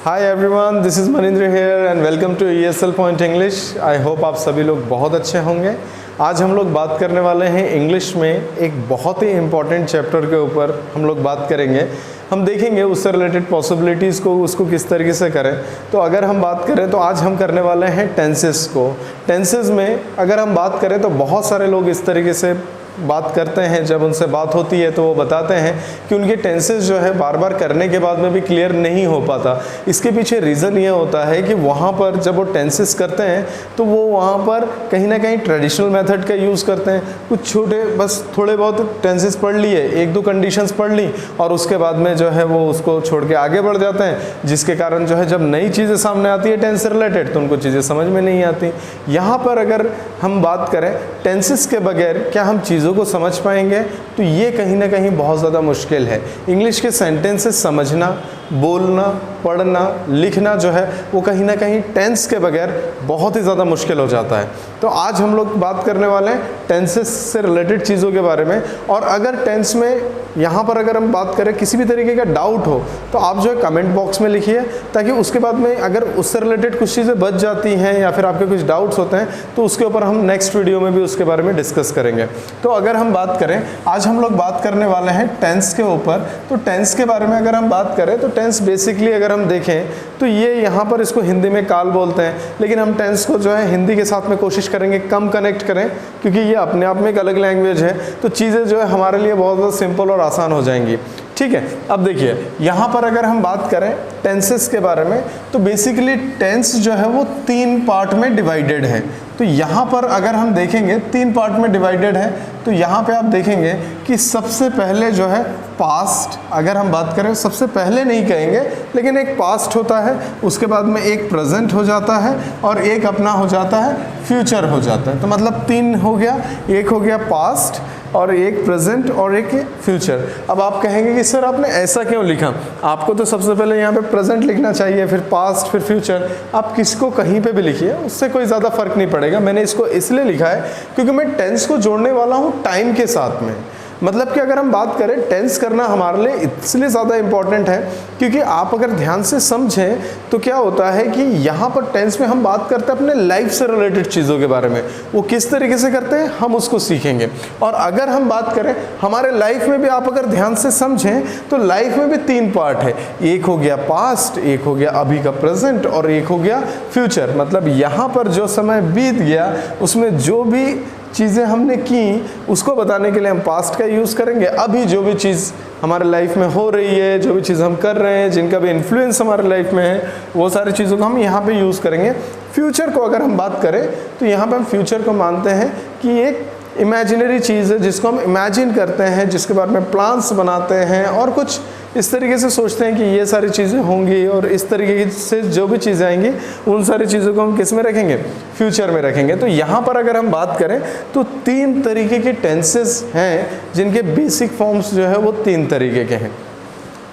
Hi everyone, this is Maninder here and welcome to ESL point English. I hope आप सभी लोग बहुत अच्छे होंगे। आज हम लोग बात करने वाले हैं इंग्लिश में एक बहुत ही इम्पॉर्टेंट चैप्टर के ऊपर हम लोग बात करेंगे। हम देखेंगे उससे रिलेटेड पॉसिबिलिटीज़ को, उसको किस तरीके से करें। तो अगर हम बात करें तो आज हम करने वाले हैं टेंसेस को। टेंसेस में अगर हम बात करें तो बहुत सारे लोग इस तरीके से बात करते हैं, जब उनसे बात होती है तो वो बताते हैं कि उनके टेंसेस जो है बार बार करने के बाद में भी क्लियर नहीं हो पाता। इसके पीछे रीज़न ये होता है कि वहाँ पर जब वो टेंसेस करते हैं तो वो वहाँ पर कहीं ना कहीं ट्रेडिशनल मेथड का यूज़ करते हैं। कुछ छोटे बस थोड़े बहुत टेंसेस पढ़ लिए, एक दो कंडीशंस पढ़ ली और उसके बाद में जो है वो उसको छोड़ के आगे बढ़ जाते हैं, जिसके कारण जो है जब नई चीज़ें सामने आती है टेंस से रिलेटेड तो उनको चीज़ें समझ में नहीं आती। यहाँ पर अगर हम बात करें टेंसेस के बगैर क्या हम चीज़ों को समझ पाएंगे, तो ये कहीं ना कहीं बहुत ज़्यादा मुश्किल है। इंग्लिश के सेंटेंसेस समझना, बोलना, पढ़ना, लिखना जो है वो कहीं ना कहीं टेंस के बगैर बहुत ही ज़्यादा मुश्किल हो जाता है। तो आज हम लोग बात करने वाले हैं टेंसेस से रिलेटेड चीज़ों के बारे में। और अगर टेंस में यहाँ पर अगर हम बात करें किसी भी तरीके का डाउट हो तो आप जो है कमेंट बॉक्स में लिखिए, ताकि उसके बाद में अगर उससे रिलेटेड कुछ चीज़ें बच जाती हैं या फिर आपके कुछ डाउट्स होते हैं तो उसके ऊपर हम नेक्स्ट वीडियो में भी उसके बारे में डिस्कस करेंगे। तो अगर हम बात करें, आज हम लोग बात करने वाले हैं टेंस के ऊपर। तो टेंस के बारे में अगर हम बात करें तो टेंस बेसिकली अगर हम देखें तो ये यहाँ पर इसको हिंदी में काल बोलते हैं, लेकिन हम टेंस को जो है हिंदी के साथ में कोशिश करेंगे कम कनेक्ट करें, क्योंकि ये अपने आप में एक अलग लैंग्वेज है। तो चीज़ें जो है हमारे लिए बहुत ज़्यादा सिंपल और आसान हो जाएंगी। ठीक है, अब देखिए यहाँ पर अगर हम बात करें टेंसेस के बारे में तो बेसिकली टेंस जो है वो 3 पार्ट में डिवाइडेड है। तो यहाँ पर अगर हम देखेंगे 3 पार्ट में डिवाइडेड है। तो यहाँ पे आप देखेंगे कि सबसे पहले जो है पास्ट, अगर हम बात करें सबसे पहले नहीं कहेंगे लेकिन एक पास्ट होता है, उसके बाद में एक प्रेजेंट हो जाता है और एक अपना हो जाता है फ्यूचर हो जाता है। तो मतलब 3 हो गया, एक हो गया पास्ट और एक प्रेजेंट और एक फ्यूचर। अब आप कहेंगे कि सर आपने ऐसा क्यों लिखा, आपको तो सबसे पहले यहाँ पे प्रेजेंट लिखना चाहिए, फिर पास्ट, फिर फ्यूचर। आप किसको कहीं पे भी लिखिए, उससे कोई ज़्यादा फर्क नहीं पड़ेगा। मैंने इसको इसलिए लिखा है क्योंकि मैं टेंस को जोड़ने वाला हूँ टाइम के साथ में। मतलब कि अगर हम बात करें टेंस करना हमारे लिए इसलिए ज़्यादा इम्पॉर्टेंट है क्योंकि आप अगर ध्यान से समझें तो क्या होता है कि यहाँ पर टेंस में हम बात करते हैं अपने लाइफ से रिलेटेड चीज़ों के बारे में। वो किस तरीके से करते हैं हम उसको सीखेंगे। और अगर हम बात करें हमारे लाइफ में भी, आप अगर ध्यान से समझें तो लाइफ में भी 3 पार्ट है। एक हो गया पास्ट, एक हो गया अभी का प्रेजेंट और एक हो गया फ्यूचर। मतलब यहाँ पर जो समय बीत गया उसमें जो भी चीज़ें हमने की उसको बताने के लिए हम पास्ट का यूज़ करेंगे। अभी जो भी चीज़ हमारे लाइफ में हो रही है, जो भी चीज़ हम कर रहे हैं, जिनका भी इन्फ्लुएंस हमारे लाइफ में है, वो सारी चीज़ों को हम यहाँ पे यूज़ करेंगे। फ्यूचर को अगर हम बात करें तो यहाँ पे हम फ्यूचर को मानते हैं कि एक इमेजिनरी चीज़ है जिसको हम इमेजिन करते हैं, जिसके बारे में प्लान्स बनाते हैं और कुछ इस तरीके से सोचते हैं कि ये सारी चीज़ें होंगी और इस तरीके से जो भी चीज़ें आएंगी उन सारी चीज़ों को हम किस में रखेंगे, फ्यूचर में रखेंगे। तो यहाँ पर अगर हम बात करें तो 3 तरीके के टेंसेस हैं जिनके बेसिक फॉर्म्स जो है वो 3 तरीके के हैं।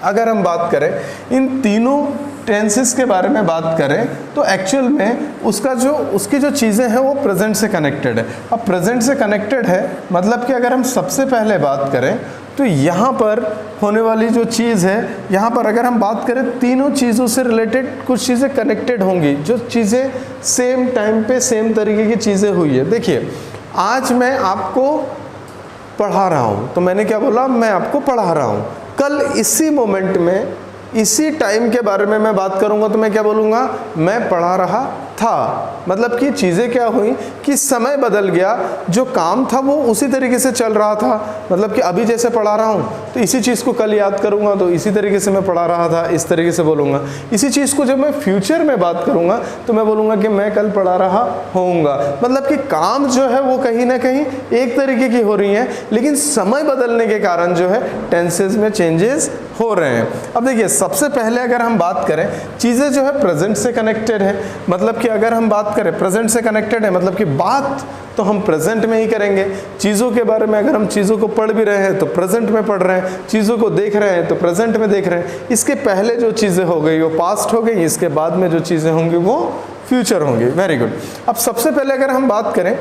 अगर हम बात करें इन तीनों टेंसेस के बारे में बात करें तो एक्चुअल में उसकी जो चीज़ें हैं वो प्रेजेंट से कनेक्टेड है। अब प्रेजेंट से कनेक्टेड है मतलब कि अगर हम सबसे पहले बात करें तो यहाँ पर होने वाली जो चीज़ है, यहाँ पर अगर हम बात करें तीनों चीज़ों से रिलेटेड कुछ चीज़ें कनेक्टेड होंगी, जो चीज़ें सेम टाइम पे सेम तरीके की चीज़ें हुई है। देखिए आज मैं आपको पढ़ा रहा हूँ, तो मैंने क्या बोला, मैं आपको पढ़ा रहा हूँ। कल इसी मोमेंट में इसी टाइम के बारे में मैं बात करूंगा तो मैं क्या बोलूँगा, मैं पढ़ा रहा था। मतलब कि चीज़ें क्या हुई कि समय बदल गया, जो काम था वो उसी तरीके से चल रहा था। मतलब कि अभी जैसे पढ़ा रहा हूँ तो इसी चीज़ को कल याद करूँगा तो इसी तरीके से मैं पढ़ा रहा था, इस तरीके से बोलूँगा। इसी चीज़ को जब मैं फ्यूचर में बात करूँगा तो मैं बोलूँगा कि मैं कल पढ़ा रहा होऊंगा। मतलब कि काम जो है वो कहीं ना कहीं एक तरीके की हो रही है, लेकिन समय बदलने के कारण जो है टेंसेस में चेंजेस हो रहे हैं। अब देखिए सबसे पहले अगर हम बात करें, चीज़ें जो है प्रेजेंट से कनेक्टेड है। मतलब कि अगर हम बात करें प्रेजेंट से कनेक्टेड है मतलब कि बात तो हम प्रेजेंट में ही करेंगे। चीज़ों के बारे में अगर हम चीज़ों को पढ़ भी रहे हैं तो प्रेजेंट में पढ़ रहे हैं, चीज़ों को देख रहे हैं तो प्रेजेंट में देख रहे हैं। इसके पहले जो चीज़ें हो गई वो पास्ट हो गई, इसके बाद में जो चीज़ें होंगी वो फ्यूचर होंगी। Very good. अब सबसे पहले अगर हम बात करें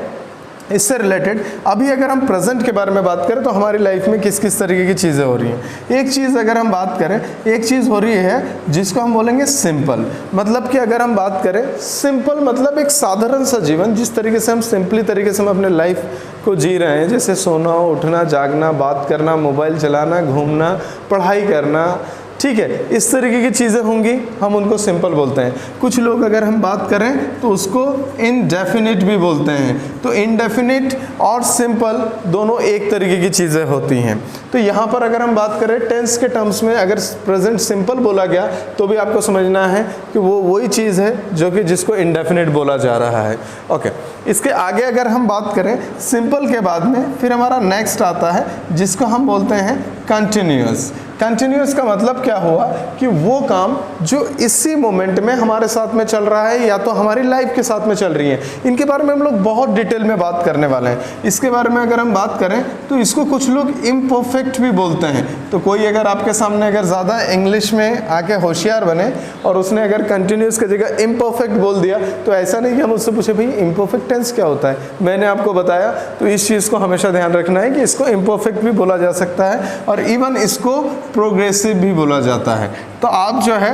इससे रिलेटेड अभी अगर हम प्रेजेंट के बारे में बात करें तो हमारी लाइफ में किस किस तरीके की चीज़ें हो रही हैं। एक चीज़ अगर हम बात करें, एक चीज़ हो रही है जिसको हम बोलेंगे सिंपल। मतलब कि अगर हम बात करें सिंपल मतलब एक साधारण सा जीवन, जिस तरीके से हम सिंपली तरीके से हम अपने लाइफ को जी रहे हैं, जैसे सोना, उठना, जागना, बात करना, मोबाइल चलाना, घूमना, पढ़ाई करना, ठीक है, इस तरीके की चीज़ें होंगी, हम उनको सिंपल बोलते हैं। कुछ लोग अगर हम बात करें तो उसको इनडेफिनिट भी बोलते हैं। तो इनडेफिनिट और सिंपल दोनों एक तरीके की चीज़ें होती हैं। तो यहाँ पर अगर हम बात करें टेंस के टर्म्स में, अगर प्रेजेंट सिंपल बोला गया तो भी आपको समझना है कि वो वही चीज़ है जो कि जिसको इनडेफिनिट बोला जा रहा है। ओके, इसके आगे अगर हम बात करें सिंपल के बाद में फिर हमारा नेक्स्ट आता है जिसको हम बोलते हैं कंटिन्यूअस। कंटिन्यूअस का मतलब क्या हुआ कि वो काम जो इसी मोमेंट में हमारे साथ में चल रहा है या तो हमारी लाइफ के साथ में चल रही है। इनके बारे में हम लोग बहुत डिटेल में बात करने वाले हैं। इसके बारे में अगर हम बात करें तो इसको कुछ लोग इम्परफेक्ट भी बोलते हैं। तो कोई अगर आपके सामने अगर ज़्यादा इंग्लिश में आके होशियार बने और उसने अगर कंटिन्यूअस की जगह इम्परफेक्ट बोल दिया तो ऐसा नहीं कि हम उससे पूछे भाई इम्परफेक्ट टेंस क्या होता है, मैंने आपको बताया। तो इस चीज़ को हमेशा ध्यान रखना है कि इसको इम्परफेक्ट भी बोला जा सकता है और इवन इसको प्रोग्रेसिव भी बोला जाता है। तो आप जो है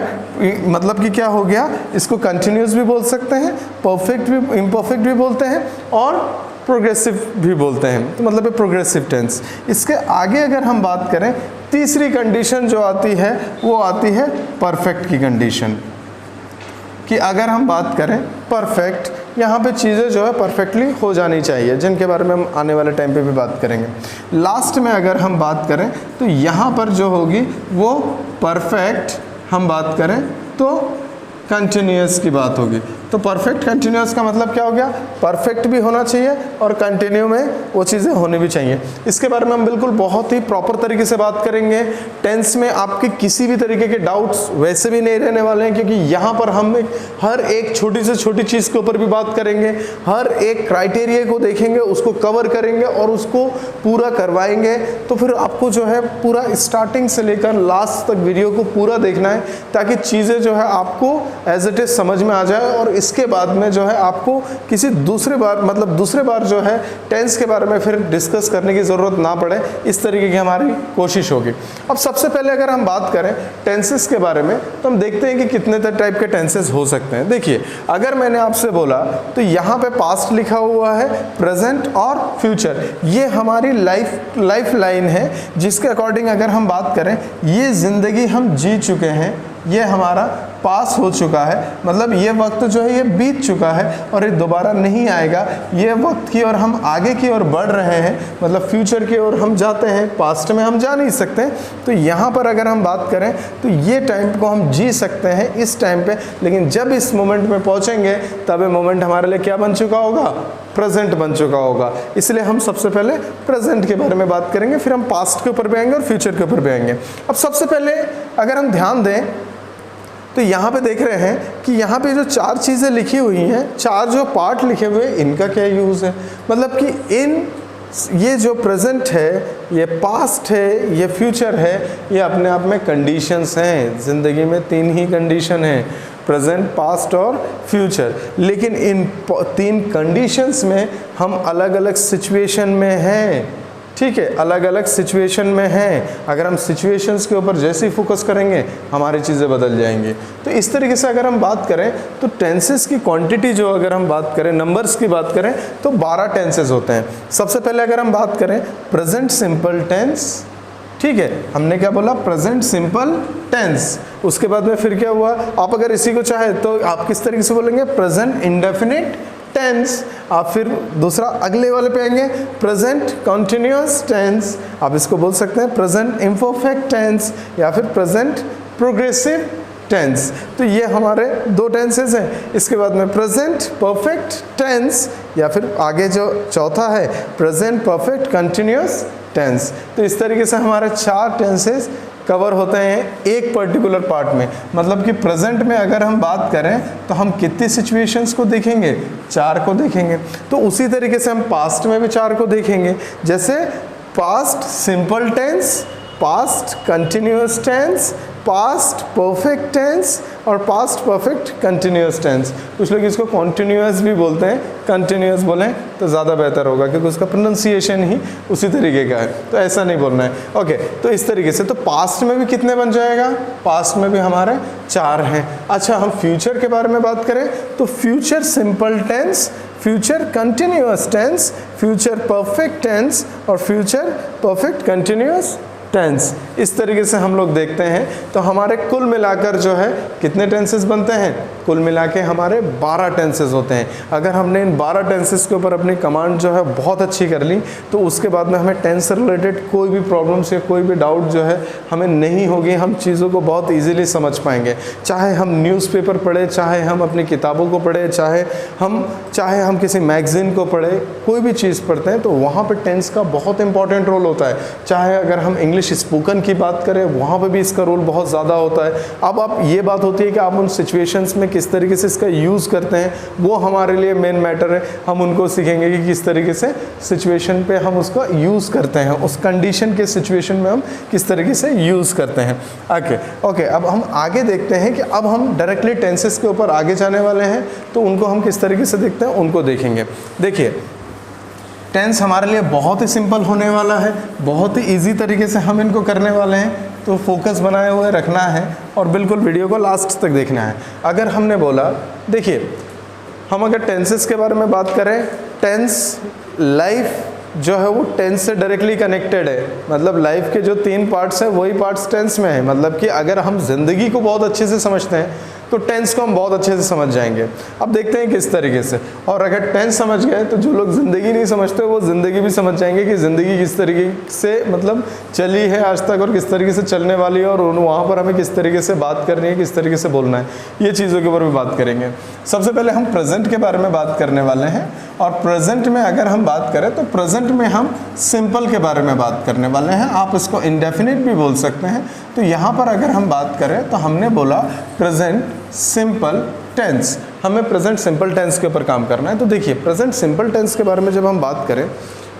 मतलब कि क्या हो गया, इसको कंटिन्यूअस भी बोल सकते हैं, परफेक्ट भी, इम्परफेक्ट भी बोलते हैं और प्रोग्रेसिव भी बोलते हैं। तो मतलब है प्रोग्रेसिव टेंस। इसके आगे अगर हम बात करें तीसरी कंडीशन जो आती है वो आती है परफेक्ट की कंडीशन। कि अगर हम बात करें परफेक्ट, यहाँ पे चीज़ें जो है परफेक्टली हो जानी चाहिए, जिनके बारे में हम आने वाले टाइम पे भी बात करेंगे। लास्ट में अगर हम बात करें तो यहाँ पर जो होगी वो परफेक्ट हम बात करें तो कंटिन्यूअस की बात होगी। तो परफेक्ट कंटिन्यूअस का मतलब क्या हो गया, परफेक्ट भी होना चाहिए और कंटिन्यू में वो चीज़ें होनी भी चाहिए। इसके बारे में हम बिल्कुल बहुत ही प्रॉपर तरीके से बात करेंगे। टेंस में आपके किसी भी तरीके के डाउट्स वैसे भी नहीं रहने वाले हैं, क्योंकि यहाँ पर हम हर एक छोटी से छोटी चीज़ के ऊपर भी बात करेंगे, हर एक क्राइटेरिया को देखेंगे, उसको कवर करेंगे और उसको पूरा करवाएंगे। तो फिर आपको जो है पूरा स्टार्टिंग से लेकर लास्ट तक वीडियो को पूरा देखना है ताकि चीज़ें जो है आपको एज इट इज़ समझ में आ जाए और इसके बाद में जो है आपको किसी दूसरे बार जो है टेंस के बारे में फिर डिस्कस करने की ज़रूरत ना पड़े। इस तरीके की हमारी कोशिश होगी। अब सबसे पहले अगर हम बात करें टेंसेस के बारे में तो हम देखते हैं कि कितने टाइप के टेंसेस हो सकते हैं। देखिए, अगर मैंने आपसे बोला तो यहाँ पे पास्ट लिखा हुआ है, प्रेजेंट और फ्यूचर, ये हमारी लाइफ लाइन है जिसके अकॉर्डिंग अगर हम बात करें ये ज़िंदगी हम जी चुके हैं, ये हमारा पास हो चुका है, मतलब ये वक्त जो है ये बीत चुका है और ये दोबारा नहीं आएगा। ये वक्त की ओर हम आगे की ओर बढ़ रहे हैं, मतलब फ्यूचर की ओर हम जाते हैं, पास्ट में हम जा नहीं सकते। तो यहाँ पर अगर हम बात करें तो ये टाइम को हम जी सकते हैं इस टाइम पे, लेकिन जब इस मोमेंट में पहुँचेंगे तब ये मोमेंट हमारे लिए क्या बन चुका होगा, प्रेजेंट बन चुका होगा। इसलिए हम सबसे पहले प्रेजेंट के बारे में बात करेंगे, फिर हम पास्ट के ऊपर भी आएंगे और फ्यूचर के ऊपर भी आएंगे। अब सबसे पहले अगर हम ध्यान दें तो यहाँ पे देख रहे हैं कि यहाँ पे जो चार चीज़ें लिखी हुई हैं, चार जो पार्ट लिखे हुए हैं, इनका क्या यूज़ है। मतलब कि ये जो प्रेजेंट है, ये पास्ट है, ये फ्यूचर है, ये अपने आप में कंडीशंस हैं। ज़िंदगी में तीन ही कंडीशन हैं, प्रेजेंट, पास्ट और फ्यूचर। लेकिन इन तीन कंडीशंस में हम अलग अलग सिचुएशन में हैं, ठीक है, अलग अलग सिचुएशन में हैं। अगर हम सिचुएशंस के ऊपर जैसे ही फोकस करेंगे हमारी चीज़ें बदल जाएंगी। तो इस तरीके से अगर हम बात करें तो टेंसेस की क्वांटिटी जो अगर हम बात करें, नंबर्स की बात करें तो 12 टेंसेस होते हैं। सबसे पहले अगर हम बात करें प्रेजेंट सिंपल टेंस, ठीक है, हमने क्या बोला, प्रेजेंट सिंपल टेंस। उसके बाद में फिर क्या हुआ, आप अगर इसी को चाहे तो आप किस तरीके से बोलेंगे, प्रेजेंट इंडेफिनिट टेंस। आप फिर दूसरा अगले वाले पे आएंगे, प्रेजेंट कंटिन्यूअस टेंस, आप इसको बोल सकते हैं प्रेजेंट इम्परफेक्ट टेंस या फिर प्रेजेंट प्रोग्रेसिव टेंस। तो ये हमारे दो टेंसेस हैं। इसके बाद में प्रेजेंट परफेक्ट टेंस या फिर आगे जो चौथा है प्रेजेंट परफेक्ट कंटिन्यूअस टेंस। तो इस तरीके से हमारे 4 टेंसेस कवर होते हैं एक पर्टिकुलर पार्ट में। मतलब कि प्रेजेंट में अगर हम बात करें तो हम कितनी सिचुएशंस को देखेंगे, 4 को देखेंगे। तो उसी तरीके से हम पास्ट में भी 4 को देखेंगे, जैसे past simple tense, past continuous tense, past perfect tense और पास्ट परफेक्ट कंटिन्यूस टेंस। कुछ लोग इसको कॉन्टिन्यूस भी बोलते हैं, कंटिन्यूस बोलें तो ज़्यादा बेहतर होगा क्योंकि उसका प्रोनाउंसिएशन ही उसी तरीके का है, तो ऐसा नहीं बोलना है। ओके, तो इस तरीके से तो पास्ट में भी कितने बन जाएगा, पास्ट में भी हमारे 4 हैं। अच्छा, हम फ्यूचर के बारे में बात करें तो future simple tense, future continuous tense, future perfect tense और फ्यूचर परफेक्ट कंटिन्यूअस टेंस। इस तरीके से हम लोग देखते हैं तो हमारे कुल मिलाकर जो है कितने टेंसेस बनते हैं, कुल मिला के हमारे 12 टेंसेस होते हैं। अगर हमने इन 12 टेंसेस के ऊपर अपनी कमांड जो है बहुत अच्छी कर ली तो उसके बाद में हमें टेंस से रिलेटेड कोई भी प्रॉब्लम्स या कोई भी डाउट जो है हमें नहीं होगी, हम चीज़ों को बहुत ईजिली समझ पाएंगे। चाहे हम न्यूज़पेपर पढ़े, चाहे हम अपनी किताबों को पढ़े, चाहे हम किसी मैगज़ीन को पढ़े, कोई भी चीज़ पढ़ते हैं तो वहाँ पर टेंस का बहुत इंपॉर्टेंट रोल होता है। चाहे अगर हम इंग्लिश स्पोकन की बात करें वहाँ पे भी इसका रोल बहुत ज़्यादा होता है। अब आप ये बात होती है कि आप उन सिचुएशंस में किस तरीके से इसका यूज़ करते हैं, वो हमारे लिए मेन मैटर है। हम उनको सीखेंगे कि किस तरीके से सिचुएशन पे हम उसका यूज़ करते हैं, उस कंडीशन के सिचुएशन में हम किस तरीके से यूज़ करते हैं। ओके, अब हम आगे देखते हैं कि अब हम डायरेक्टली टेंसेस के ऊपर आगे जाने वाले हैं, तो उनको हम किस तरीके से देखते हैं उनको देखेंगे। देखिए, टेंस हमारे लिए बहुत ही सिंपल होने वाला है, बहुत ही इजी तरीके से हम इनको करने वाले हैं, तो फोकस बनाए हुए रखना है और बिल्कुल वीडियो को लास्ट तक देखना है। अगर हमने बोला, देखिए हम अगर टेंसेस के बारे में बात करें, टेंस लाइफ जो है वो टेंस से डायरेक्टली कनेक्टेड है। मतलब लाइफ के जो 3 पार्ट्स हैं वही पार्ट्स टेंस में है। मतलब कि अगर हम ज़िंदगी को बहुत अच्छे से समझते हैं तो टेंस को हम बहुत अच्छे से समझ जाएंगे। अब देखते हैं किस तरीके से, और अगर टेंस समझ गए तो जो लोग ज़िंदगी नहीं समझते वो ज़िंदगी भी समझ जाएंगे कि ज़िंदगी किस तरीके से मतलब चली है आज तक और किस तरीके से चलने वाली है, और वहाँ पर हमें किस तरीके से बात करनी है, किस तरीके से बोलना है, ये चीज़ों के ऊपर भी बात करेंगे। सबसे पहले हम प्रेजेंट के बारे में बात करने वाले हैं, और प्रेजेंट में अगर हम बात करें तो प्रेजेंट में हम सिंपल के बारे में बात करने वाले हैं। आप इसको इंडेफिनिट भी बोल सकते हैं। तो यहाँ पर अगर हम बात करें तो हमने बोला प्रेजेंट सिंपल टेंस, हमें प्रेजेंट सिंपल टेंस के ऊपर काम करना है। तो देखिए, प्रेजेंट सिंपल टेंस के बारे में जब हम बात करें,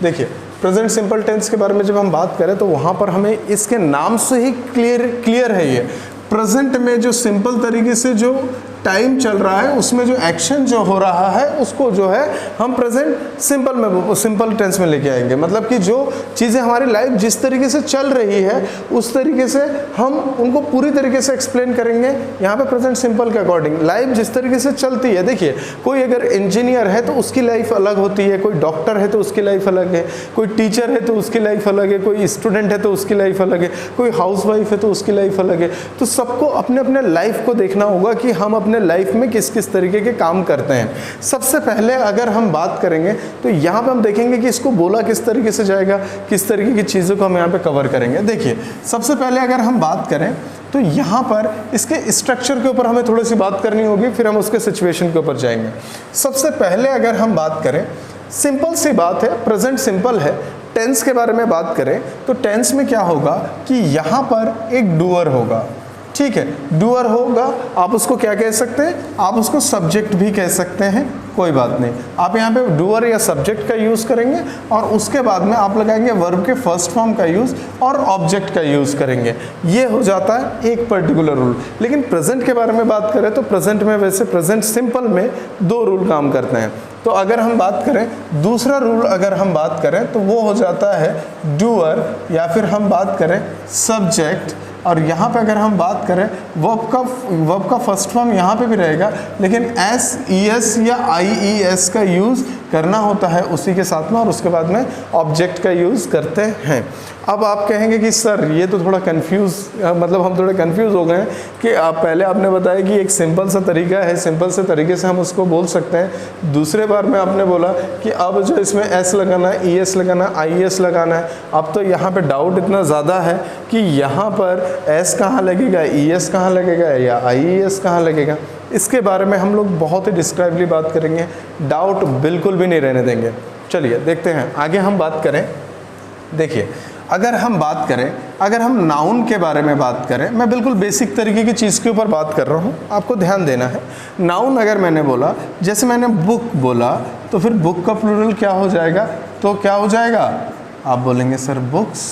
देखिए प्रेजेंट सिंपल टेंस के बारे में जब हम बात करें तो वहाँ पर हमें इसके नाम से ही क्लियर है ये प्रेजेंट में जो सिंपल तरीके से जो टाइम चल रहा है उसमें जो एक्शन जो हो रहा है उसको जो है हम प्रेजेंट सिंपल टेंस में लेके आएंगे। मतलब कि जो चीज़ें हमारी लाइफ जिस तरीके से चल रही है उस तरीके से हम उनको पूरी तरीके से एक्सप्लेन करेंगे यहाँ पे प्रेजेंट सिंपल के अकॉर्डिंग। लाइफ जिस तरीके से चलती है, देखिए कोई अगर इंजीनियर है तो उसकी लाइफ अलग होती है, कोई डॉक्टर है तो उसकी लाइफ अलग है, कोई टीचर है तो उसकी लाइफ अलग है, कोई स्टूडेंट है तो उसकी लाइफ अलग है, कोई हाउसवाइफ है तो उसकी लाइफ अलग है। तो सबको अपने अपने लाइफ को देखना होगा कि हम अपने लाइफ में किस किस तरीके के काम करते हैं। सबसे पहले अगर हम बात करेंगे तो यहाँ पे हम देखेंगे कि इसको बोला किस तरीके से जाएगा, किस तरीके की चीज़ों को हम यहाँ पे कवर करेंगे। देखिए, सबसे पहले अगर हम बात करें तो यहाँ पर इसके स्ट्रक्चर के ऊपर हमें थोड़ी सी बात करनी होगी, फिर हम उसके सिचुएशन के ऊपर जाएंगे। सबसे पहले अगर हम बात करें, सिंपल सी बात है, प्रेजेंट सिंपल है। टेंस के बारे में बात करें तो टेंस में क्या होगा कि यहाँ पर एक डूअर होगा, ठीक है, डूअर होगा। आप उसको क्या कह सकते हैं, आप उसको सब्जेक्ट भी कह सकते हैं, कोई बात नहीं। आप यहाँ पे डूअर या सब्जेक्ट का यूज़ करेंगे और उसके बाद में आप लगाएंगे वर्ब के फर्स्ट फॉर्म का यूज़ और ऑब्जेक्ट का यूज़ करेंगे। ये हो जाता है एक पर्टिकुलर रूल। लेकिन प्रेजेंट के बारे में बात करें तो प्रेजेंट में वैसे प्रेजेंट सिंपल में 2 रूल काम करते हैं। तो अगर हम बात करें दूसरा रूल, अगर हम बात करें तो वो हो जाता है डूअर, या फिर हम बात करें सब्जेक्ट। और यहाँ पे अगर हम बात करें वर्ब का फर्स्ट फॉर्म यहाँ पे भी रहेगा, लेकिन SES या IES का यूज़ करना होता है उसी के साथ में, और उसके बाद में ऑब्जेक्ट का यूज़ करते हैं। अब आप कहेंगे कि सर ये तो थोड़ा मतलब हम थोड़े कंफ्यूज हो गए हैं कि पहले आपने बताया कि एक सिंपल सा तरीका है, सिंपल से तरीके से हम उसको बोल सकते हैं। दूसरे बार में आपने बोला कि अब जो इसमें S लगाना है, ES लगाना है, IES लगाना है। अब तो यहाँ पे डाउट इतना ज़्यादा है कि यहाँ पर S कहाँ लगेगा, ES कहाँ लगेगा या IES कहाँ लगेगा। इसके बारे में हम लोग बहुत ही डिस्क्राइबली बात करेंगे, डाउट बिल्कुल भी नहीं रहने देंगे। चलिए देखते हैं आगे हम बात करें। देखिए, अगर हम नाउन के बारे में बात करें, मैं बिल्कुल बेसिक तरीके की चीज़ के ऊपर बात कर रहा हूँ, आपको ध्यान देना है। नाउन अगर मैंने बोला, जैसे मैंने बुक बोला, तो फिर बुक का प्लूरल क्या हो जाएगा, तो क्या हो जाएगा, आप बोलेंगे सर बुक्स,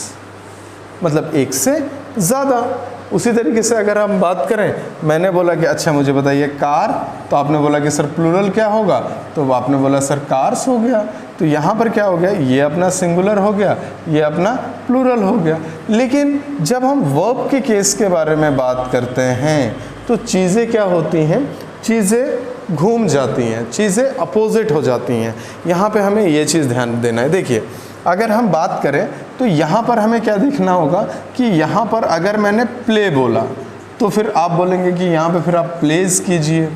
मतलब एक से ज़्यादा। उसी तरीके से अगर हम बात करें, मैंने बोला कि अच्छा मुझे बताइए कार, तो आपने बोला कि सर प्लूरल क्या होगा, तो आपने बोला सर कार्स हो गया। तो यहाँ पर क्या हो गया, ये अपना सिंगुलर हो गया, ये अपना प्लूरल हो गया। लेकिन जब हम वर्ब के केस के बारे में बात करते हैं तो चीज़ें क्या होती हैं, चीज़ें घूम जाती हैं, चीज़ें अपोजिट हो जाती हैं। यहाँ पे हमें ये चीज़ ध्यान देना है। देखिए अगर हम बात करें तो यहाँ पर हमें क्या देखना होगा कि यहाँ पर अगर मैंने प्ले बोला तो फिर आप बोलेंगे कि यहाँ पे फिर आप प्लेस कीजिए,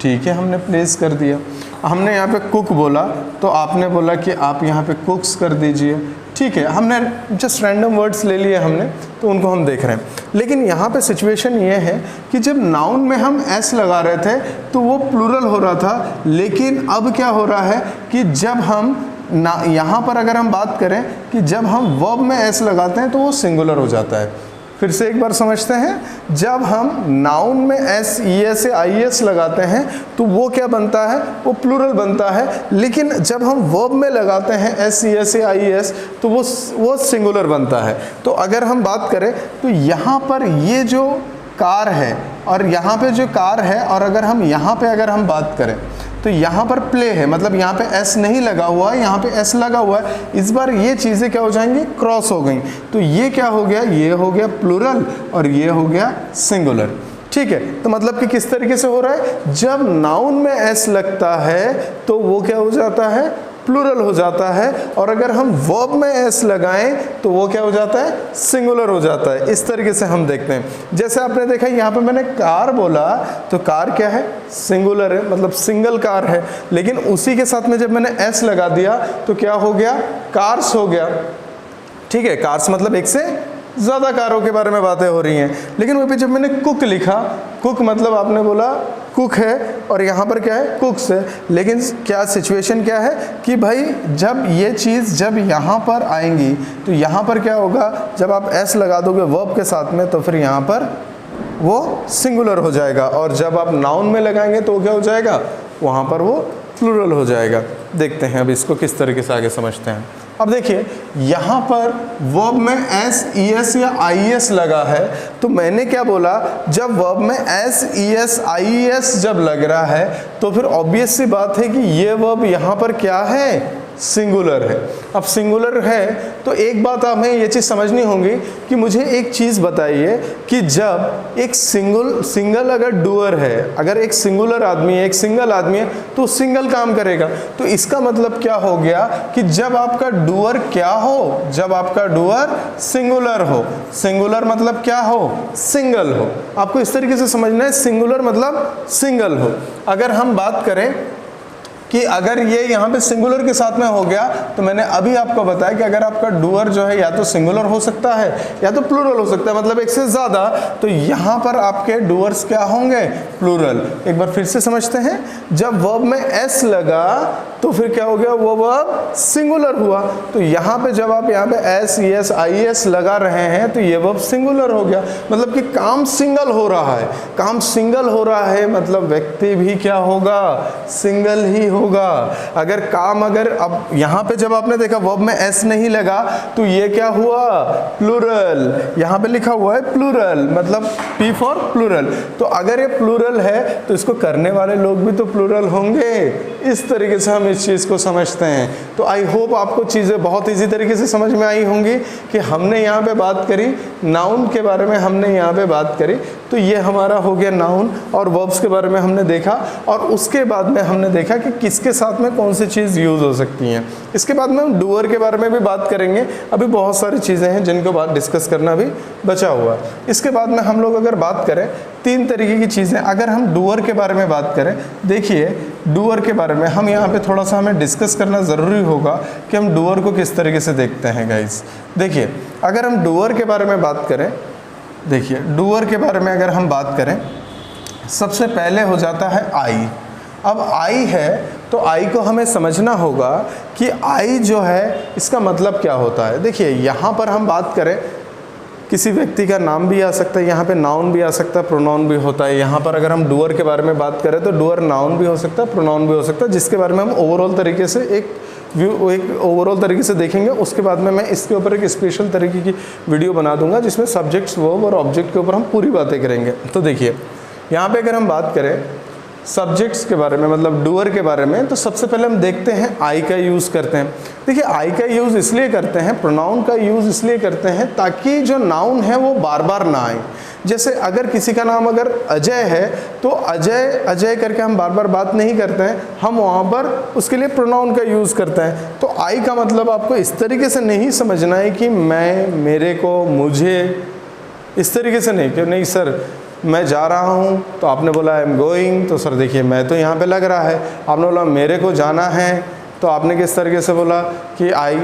ठीक है, हमने प्लेस कर दिया। हमने यहाँ पे कुक बोला तो आपने बोला कि आप यहाँ पे कुक्स कर दीजिए, ठीक है, हमने जस्ट रैंडम वर्ड्स ले लिए हमने, तो उनको हम देख रहे हैं। लेकिन यहाँ पे सिचुएशन ये है कि जब नाउन में हम एस लगा रहे थे तो वो प्लूरल हो रहा था, लेकिन अब क्या हो रहा है कि जब हम यहाँ पर अगर हम बात करें कि जब हम वर्ब में एस लगाते हैं तो वो सिंगुलर हो जाता है। फिर से एक बार समझते हैं, जब हम नाउन में एस ई एस या आई एस लगाते हैं तो वो क्या बनता है, वो प्लूरल बनता है। लेकिन जब हम वर्ब में लगाते हैं एस ई एस या आई एस तो वो सिंगुलर बनता है। तो अगर हम बात करें तो यहाँ पर ये जो कार है और यहाँ पे जो कार है, और अगर हम यहाँ पे अगर हम बात करें तो यहाँ पर प्ले है, मतलब यहाँ पे एस नहीं लगा हुआ है, यहाँ पे एस लगा हुआ है। इस बार ये चीज़ें क्या हो जाएंगी, क्रॉस हो गई। तो ये क्या हो गया, ये हो गया प्लूरल और ये हो गया सिंगुलर, ठीक है। तो मतलब कि किस तरीके से हो रहा है, जब नाउन में एस लगता है तो वो क्या हो जाता है, प्लूरल हो जाता है, और अगर हम वर्ब में एस लगाएं तो वो क्या हो जाता है, सिंगुलर हो जाता है। इस तरीके से हम देखते हैं। जैसे आपने देखा यहाँ पे मैंने कार बोला तो कार क्या है, सिंगुलर है, मतलब सिंगल कार है। लेकिन उसी के साथ में जब मैंने एस लगा दिया तो क्या हो गया, कार्स हो गया, ठीक है। कार्स मतलब एक से ज़्यादा कारों के बारे में बातें हो रही हैं। लेकिन वहीं पे जब मैंने कुक लिखा, कुक मतलब आपने बोला कुक है और यहाँ पर क्या है, कुक्स है। लेकिन क्या सिचुएशन क्या है कि भाई जब ये चीज़ जब यहाँ पर आएंगी तो यहाँ पर क्या होगा, जब आप एस लगा दोगे वर्ब के साथ में तो फिर यहाँ पर वो सिंगुलर हो जाएगा, और जब आप नाउन में लगाएंगे तो क्या हो जाएगा, वहाँ पर वो प्लूरल हो जाएगा। देखते हैं अब इसको किस तरीके से आगे समझते हैं। अब देखिए यहाँ पर वर्ब में एस ई एस या आई एस लगा है, तो मैंने क्या बोला, जब वर्ब में S E S I S जब लग रहा है तो फिर ऑब्वियस सी बात है कि ये वर्ब यहाँ पर क्या है, सिंगुलर है। अब सिंगुलर है तो एक बात हमें ये चीज़ समझनी होगी कि मुझे एक चीज़ बताइए कि जब एक सिंगल अगर डूअर है, अगर एक सिंगुलर आदमी है, एक सिंगल आदमी है तो सिंगल काम करेगा। तो इसका मतलब क्या हो गया कि जब आपका डूअर क्या हो, जब आपका डूअर सिंगुलर हो, सिंगुलर मतलब क्या हो, सिंगल हो। आपको इस तरीके से समझना है, सिंगुलर मतलब सिंगल हो। अगर हम बात करें कि अगर ये यहाँ पे सिंगुलर के साथ में हो गया तो मैंने अभी आपको बताया कि अगर आपका डूअर जो है या तो सिंगुलर हो सकता है या तो प्लूरल हो सकता है, मतलब एक से ज़्यादा, तो यहाँ पर आपके डूअर्स क्या होंगे, प्लूरल। एक बार फिर से समझते हैं, जब वर्ब में एस लगा तो फिर क्या हो गया, वो वर्ब सिंगुलर हुआ। तो यहाँ पे जब आप यहाँ पे S E S I S लगा रहे हैं तो ये वर्ब सिंगुलर हो गया, मतलब कि काम सिंगल हो रहा है। काम सिंगल हो रहा है मतलब व्यक्ति भी क्या होगा, सिंगल ही होगा। अगर काम अगर अब यहाँ पे जब आपने देखा वर्ब में एस नहीं लगा तो ये क्या हुआ, प्लूरल। यहाँ पे लिखा हुआ है प्लूरल, मतलब पी फॉर प्लूरल। तो अगर ये प्लूरल है तो इसको करने वाले लोग भी तो प्लूरल होंगे। इस तरीके से हम इस चीज़ को समझते हैं। तो आई होप आपको चीज़ें बहुत इजी तरीके से समझ में आई होंगी कि हमने यहाँ पे बात करी नाउन के बारे में, हमने यहाँ पे बात करी। तो ये हमारा हो गया नाउन, और वर्ब्स के बारे में हमने देखा, और उसके बाद में हमने देखा कि किसके साथ में कौन सी चीज़ यूज़ हो सकती हैं। इसके बाद में हम डूअर के बारे में भी बात करेंगे। अभी बहुत सारी चीज़ें हैं जिनको बात डिस्कस करना भी बचा हुआ है। इसके बाद में हम लोग अगर बात करें तीन तरीके की चीज़ें, अगर हम डूअर के बारे में बात करें, देखिए डूअर के बारे में हम यहाँ पे थोड़ा सा हमें डिस्कस करना ज़रूरी होगा कि हम डूअर को किस तरीके से देखते हैं गाइस। देखिए अगर हम डूअर के बारे में बात करें, देखिए डूअर के बारे में अगर हम बात करें, सबसे पहले हो जाता है आई। अब आई है तो आई को हमें समझना होगा कि आई जो है इसका मतलब क्या होता है। देखिए यहाँ पर हम बात करें, किसी व्यक्ति का नाम भी आ सकता है, यहाँ पे नाउन भी आ सकता है, प्रोनाउन भी होता है। यहाँ पर अगर हम डूअर के बारे में बात करें तो डूअर नाउन भी हो सकता है, प्रोनाउन भी हो सकता है, जिसके बारे में हम ओवरऑल तरीके से एक व्यू, एक ओवरऑल तरीके से देखेंगे। उसके बाद में मैं इसके ऊपर एक स्पेशल तरीके की वीडियो बना दूंगा जिसमें सब्जेक्ट्स, वर्ब और ऑब्जेक्ट के ऊपर हम पूरी बातें करेंगे। तो देखिए यहाँ पे अगर हम बात करें सब्जेक्ट्स के बारे में, मतलब डूअर के बारे में, तो सबसे पहले हम देखते हैं आई का यूज़ करते हैं। देखिए आई का यूज़ इसलिए करते हैं, प्रोनाउन का यूज़ इसलिए करते हैं ताकि जो नाउन है वो बार बार ना आए। जैसे अगर किसी का नाम अगर अजय है तो अजय अजय करके हम बार बार बात नहीं करते हैं, हम वहाँ पर उसके लिए प्रोनाउन का यूज़ करते हैं। तो आई का मतलब आपको इस तरीके से नहीं समझना है कि मैं, मेरे को, मुझे, इस तरीके से नहीं। क्यों नहीं सर, मैं जा रहा हूँ तो आपने बोला आई एम गोइंग, तो सर देखिए मैं तो यहाँ पे लग रहा है। आपने बोला मेरे को जाना है तो आपने किस तरीके से बोला कि आई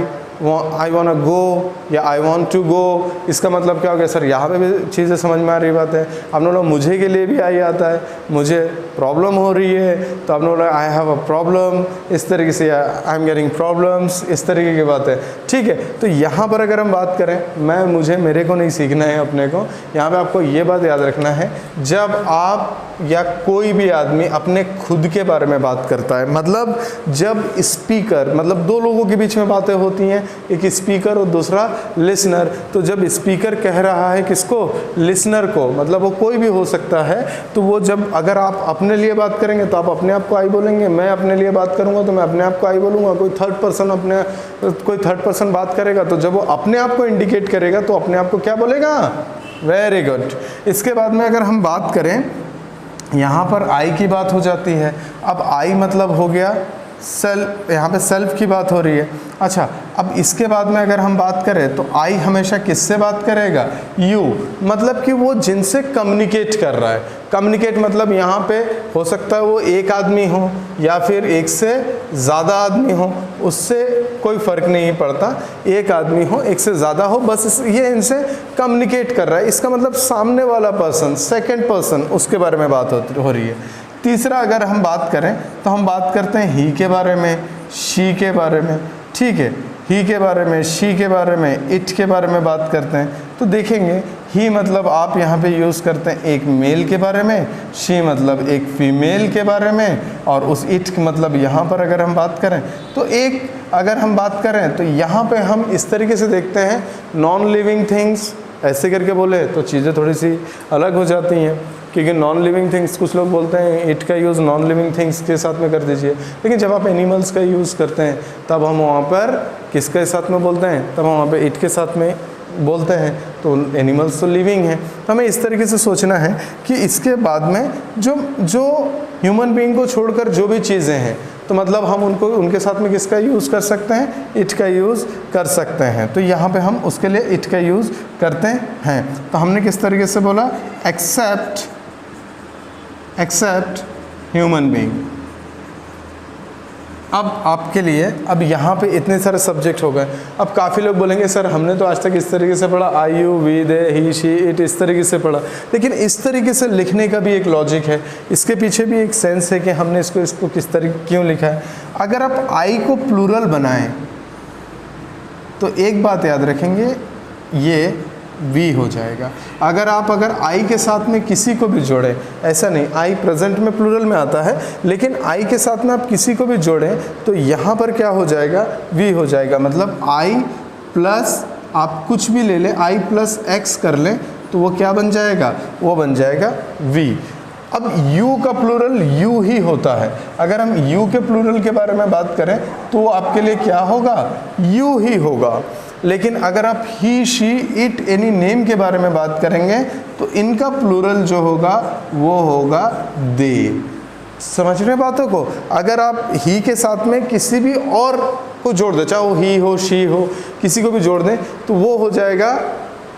वांट टू गो या आई वांट टू गो। इसका मतलब क्या हो गया सर, यहाँ पे भी चीज़ें समझ में आ रही बात है। आपने बोला मुझे के लिए भी आई आता है, मुझे प्रॉब्लम हो रही है तो आपने बोला आई हैव अ प्रॉब्लम, इस तरीके से आई एम गेटिंग प्रॉब्लम्स, इस तरीके की बात है। ठीक है, तो यहाँ पर अगर हम बात करें मैं, मुझे, मेरे को नहीं सीखना है अपने को। यहाँ पे आपको ये बात याद रखना है, जब आप या कोई भी आदमी अपने खुद के बारे में बात करता है, मतलब जब स्पीकर, मतलब दो लोगों के बीच में बातें होती हैं, एक स्पीकर और दूसरा लिसनर, तो जब स्पीकर कह रहा है किसको, लिसनर को, मतलब वो कोई भी हो सकता है, तो वो जब अगर आप अपने लिए बात करेंगे तो आप अपने आप को आई बोलेंगे, मैं अपने लिए बात करूंगा तो मैं अपने आप को आई बोलूँगा। कोई थर्ड पर्सन बात करेगा तो जब वो अपने आप को इंडिकेट करेगा तो अपने आप को क्या बोलेगा, वेरी गुड। इसके बाद में अगर हम बात करें, यहाँ पर आई की बात हो जाती है। अब आई मतलब हो गया सेल्फ, यहाँ पे सेल्फ की बात हो रही है। अच्छा, अब इसके बाद में अगर हम बात करें तो आई हमेशा किससे बात करेगा, यू, मतलब कि वो जिनसे कम्युनिकेट कर रहा है। कम्युनिकेट मतलब यहाँ पे हो सकता है वो एक आदमी हो या फिर एक से ज़्यादा आदमी हो, उससे कोई फ़र्क नहीं पड़ता, एक आदमी हो एक से ज़्यादा हो, बस ये इनसे कम्युनिकेट कर रहा है। इसका मतलब सामने वाला पर्सन, सेकेंड पर्सन, उसके बारे में बात हो रही है। तीसरा अगर हम बात करें तो हम बात करते हैं ही के बारे में, शी के बारे में। ठीक है, ही के बारे में, शी के बारे में, इट के बारे में बात करते हैं। तो देखेंगे ही मतलब आप यहाँ पे यूज़ करते हैं एक मेल के बारे में, शी मतलब एक फीमेल के बारे में, और उस इट मतलब यहाँ पर अगर हम बात करें तो एक, अगर हम बात करें तो यहाँ पे हम इस तरीके से देखते हैं नॉन लिविंग थिंग्स, ऐसे करके बोले तो चीज़ें थोड़ी सी अलग हो जाती हैं, क्योंकि नॉन लिविंग थिंग्स, कुछ लोग बोलते हैं इट का यूज़ नॉन लिविंग थिंग्स के साथ में कर दीजिए, लेकिन जब आप एनिमल्स का यूज़ करते हैं तब हम वहाँ पर किसके साथ में बोलते हैं, तब हम वहाँ पे इट के साथ में बोलते हैं। तो एनिमल्स तो लिविंग हैं, तो हमें इस तरीके से सोचना है कि इसके बाद में जो ह्यूमन बीइंग को छोड़कर जो भी चीज़ें हैं, तो मतलब हम उनके साथ में किसका यूज़ कर सकते हैं, इट का यूज़ कर सकते हैं। तो यहाँ पे हम उसके लिए इट का यूज़ करते हैं। तो हमने किस तरीके से बोला, एक्सेप्ट ह्यूमन बीइंग। अब आपके लिए, अब यहाँ पे इतने सारे सब्जेक्ट हो गए। अब काफ़ी लोग बोलेंगे सर हमने तो आज तक इस तरीके से पढ़ा, I you we they he she it, इस तरीके से पढ़ा, लेकिन इस तरीके से लिखने का भी एक लॉजिक है, इसके पीछे भी एक सेंस है कि हमने इसको किस तरीके क्यों लिखा है। अगर आप आई को प्लूरल बनाएं तो एक बात याद रखेंगे, ये वी हो जाएगा। अगर आई के साथ में किसी को भी जोड़ें, ऐसा नहीं, आई प्रेजेंट में प्लूरल में आता है, लेकिन आई के साथ में आप किसी को भी जोड़ें तो यहाँ पर क्या हो जाएगा, वी हो जाएगा। मतलब आई प्लस आप कुछ भी ले लें, आई प्लस एक्स कर लें तो वो क्या बन जाएगा, वो बन जाएगा वी। अब यू का प्लूरल यू ही होता है। अगर हम यू के प्लूरल के बारे में बात करें तो आपके लिए क्या होगा, यू ही होगा। लेकिन अगर आप ही शी इट एनी नेम के बारे में बात करेंगे तो इनका प्लूरल जो होगा वो होगा दे। समझ रहे बातों को। अगर आप ही के साथ में किसी भी और को जोड़ दें, चाहे वो ही हो शी हो, किसी को भी जोड़ दें तो वो हो जाएगा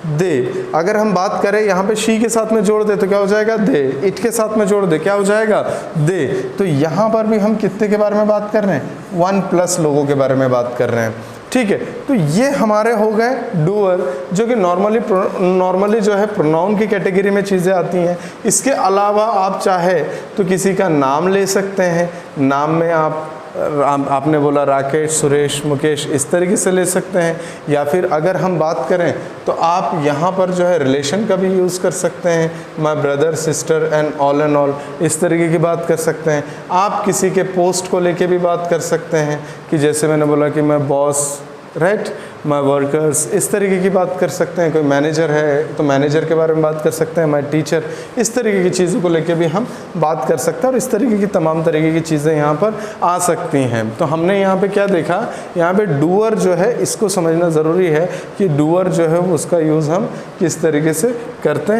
दे। अगर हम बात करें यहाँ पे शी के साथ में जोड़ दे तो क्या हो जाएगा, दे। इट के साथ में जोड़ दे क्या हो जाएगा, दे। तो यहाँ पर भी हम कितने के बारे में बात कर रहे हैं, 1+ लोगों के बारे में बात कर रहे हैं। ठीक है, तो ये हमारे हो गए डूअर, जो कि नॉर्मली जो है प्रोनाउन की कैटेगरी में चीज़ें आती हैं। इसके अलावा आप चाहे तो किसी का नाम ले सकते हैं, नाम में आप आपने बोला राकेश, सुरेश, मुकेश, इस तरीके से ले सकते हैं। या फिर अगर हम बात करें तो आप यहाँ पर जो है रिलेशन का भी यूज़ कर सकते हैं, my brother, sister and all, इस तरीके की बात कर सकते हैं। आप किसी के पोस्ट को लेके भी बात कर सकते हैं कि जैसे मैंने बोला कि मैं बॉस, राइट, माय वर्कर्स, इस तरीके की बात कर सकते हैं। कोई मैनेजर है तो मैनेजर के बारे में बात कर सकते हैं, माय टीचर, इस तरीके की चीज़ों को लेके भी हम बात कर सकते हैं। और इस तरीके की तमाम तरीके की चीज़ें यहाँ पर आ सकती हैं। तो हमने यहाँ पे क्या देखा, यहाँ पे डूअर जो है इसको समझना ज़रूरी है कि डूअर जो है उसका यूज़ हम किस तरीके से करते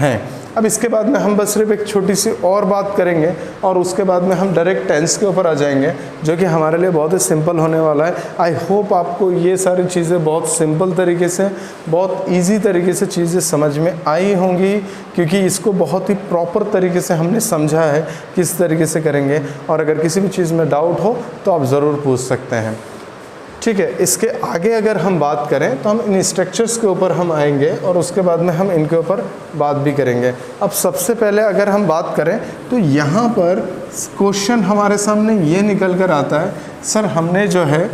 हैं। अब इसके बाद में हम बस सिर्फ एक छोटी सी और बात करेंगे और उसके बाद में हम डायरेक्ट टेंस के ऊपर आ जाएंगे, जो कि हमारे लिए बहुत ही सिंपल होने वाला है। आई होप आपको ये सारी चीज़ें बहुत सिंपल तरीके से, बहुत इजी तरीके से चीज़ें समझ में आई होंगी, क्योंकि इसको बहुत ही प्रॉपर तरीके से हमने समझा है किस तरीके से करेंगे। और अगर किसी भी चीज़ में डाउट हो तो आप ज़रूर पूछ सकते हैं, ठीक है। इसके आगे अगर हम बात करें तो हम इन स्ट्रक्चर्स के ऊपर हम आएंगे और उसके बाद में हम इनके ऊपर बात भी करेंगे। अब सबसे पहले अगर हम बात करें तो यहाँ पर क्वेश्चन हमारे सामने ये निकल कर आता है, सर हमने जो है,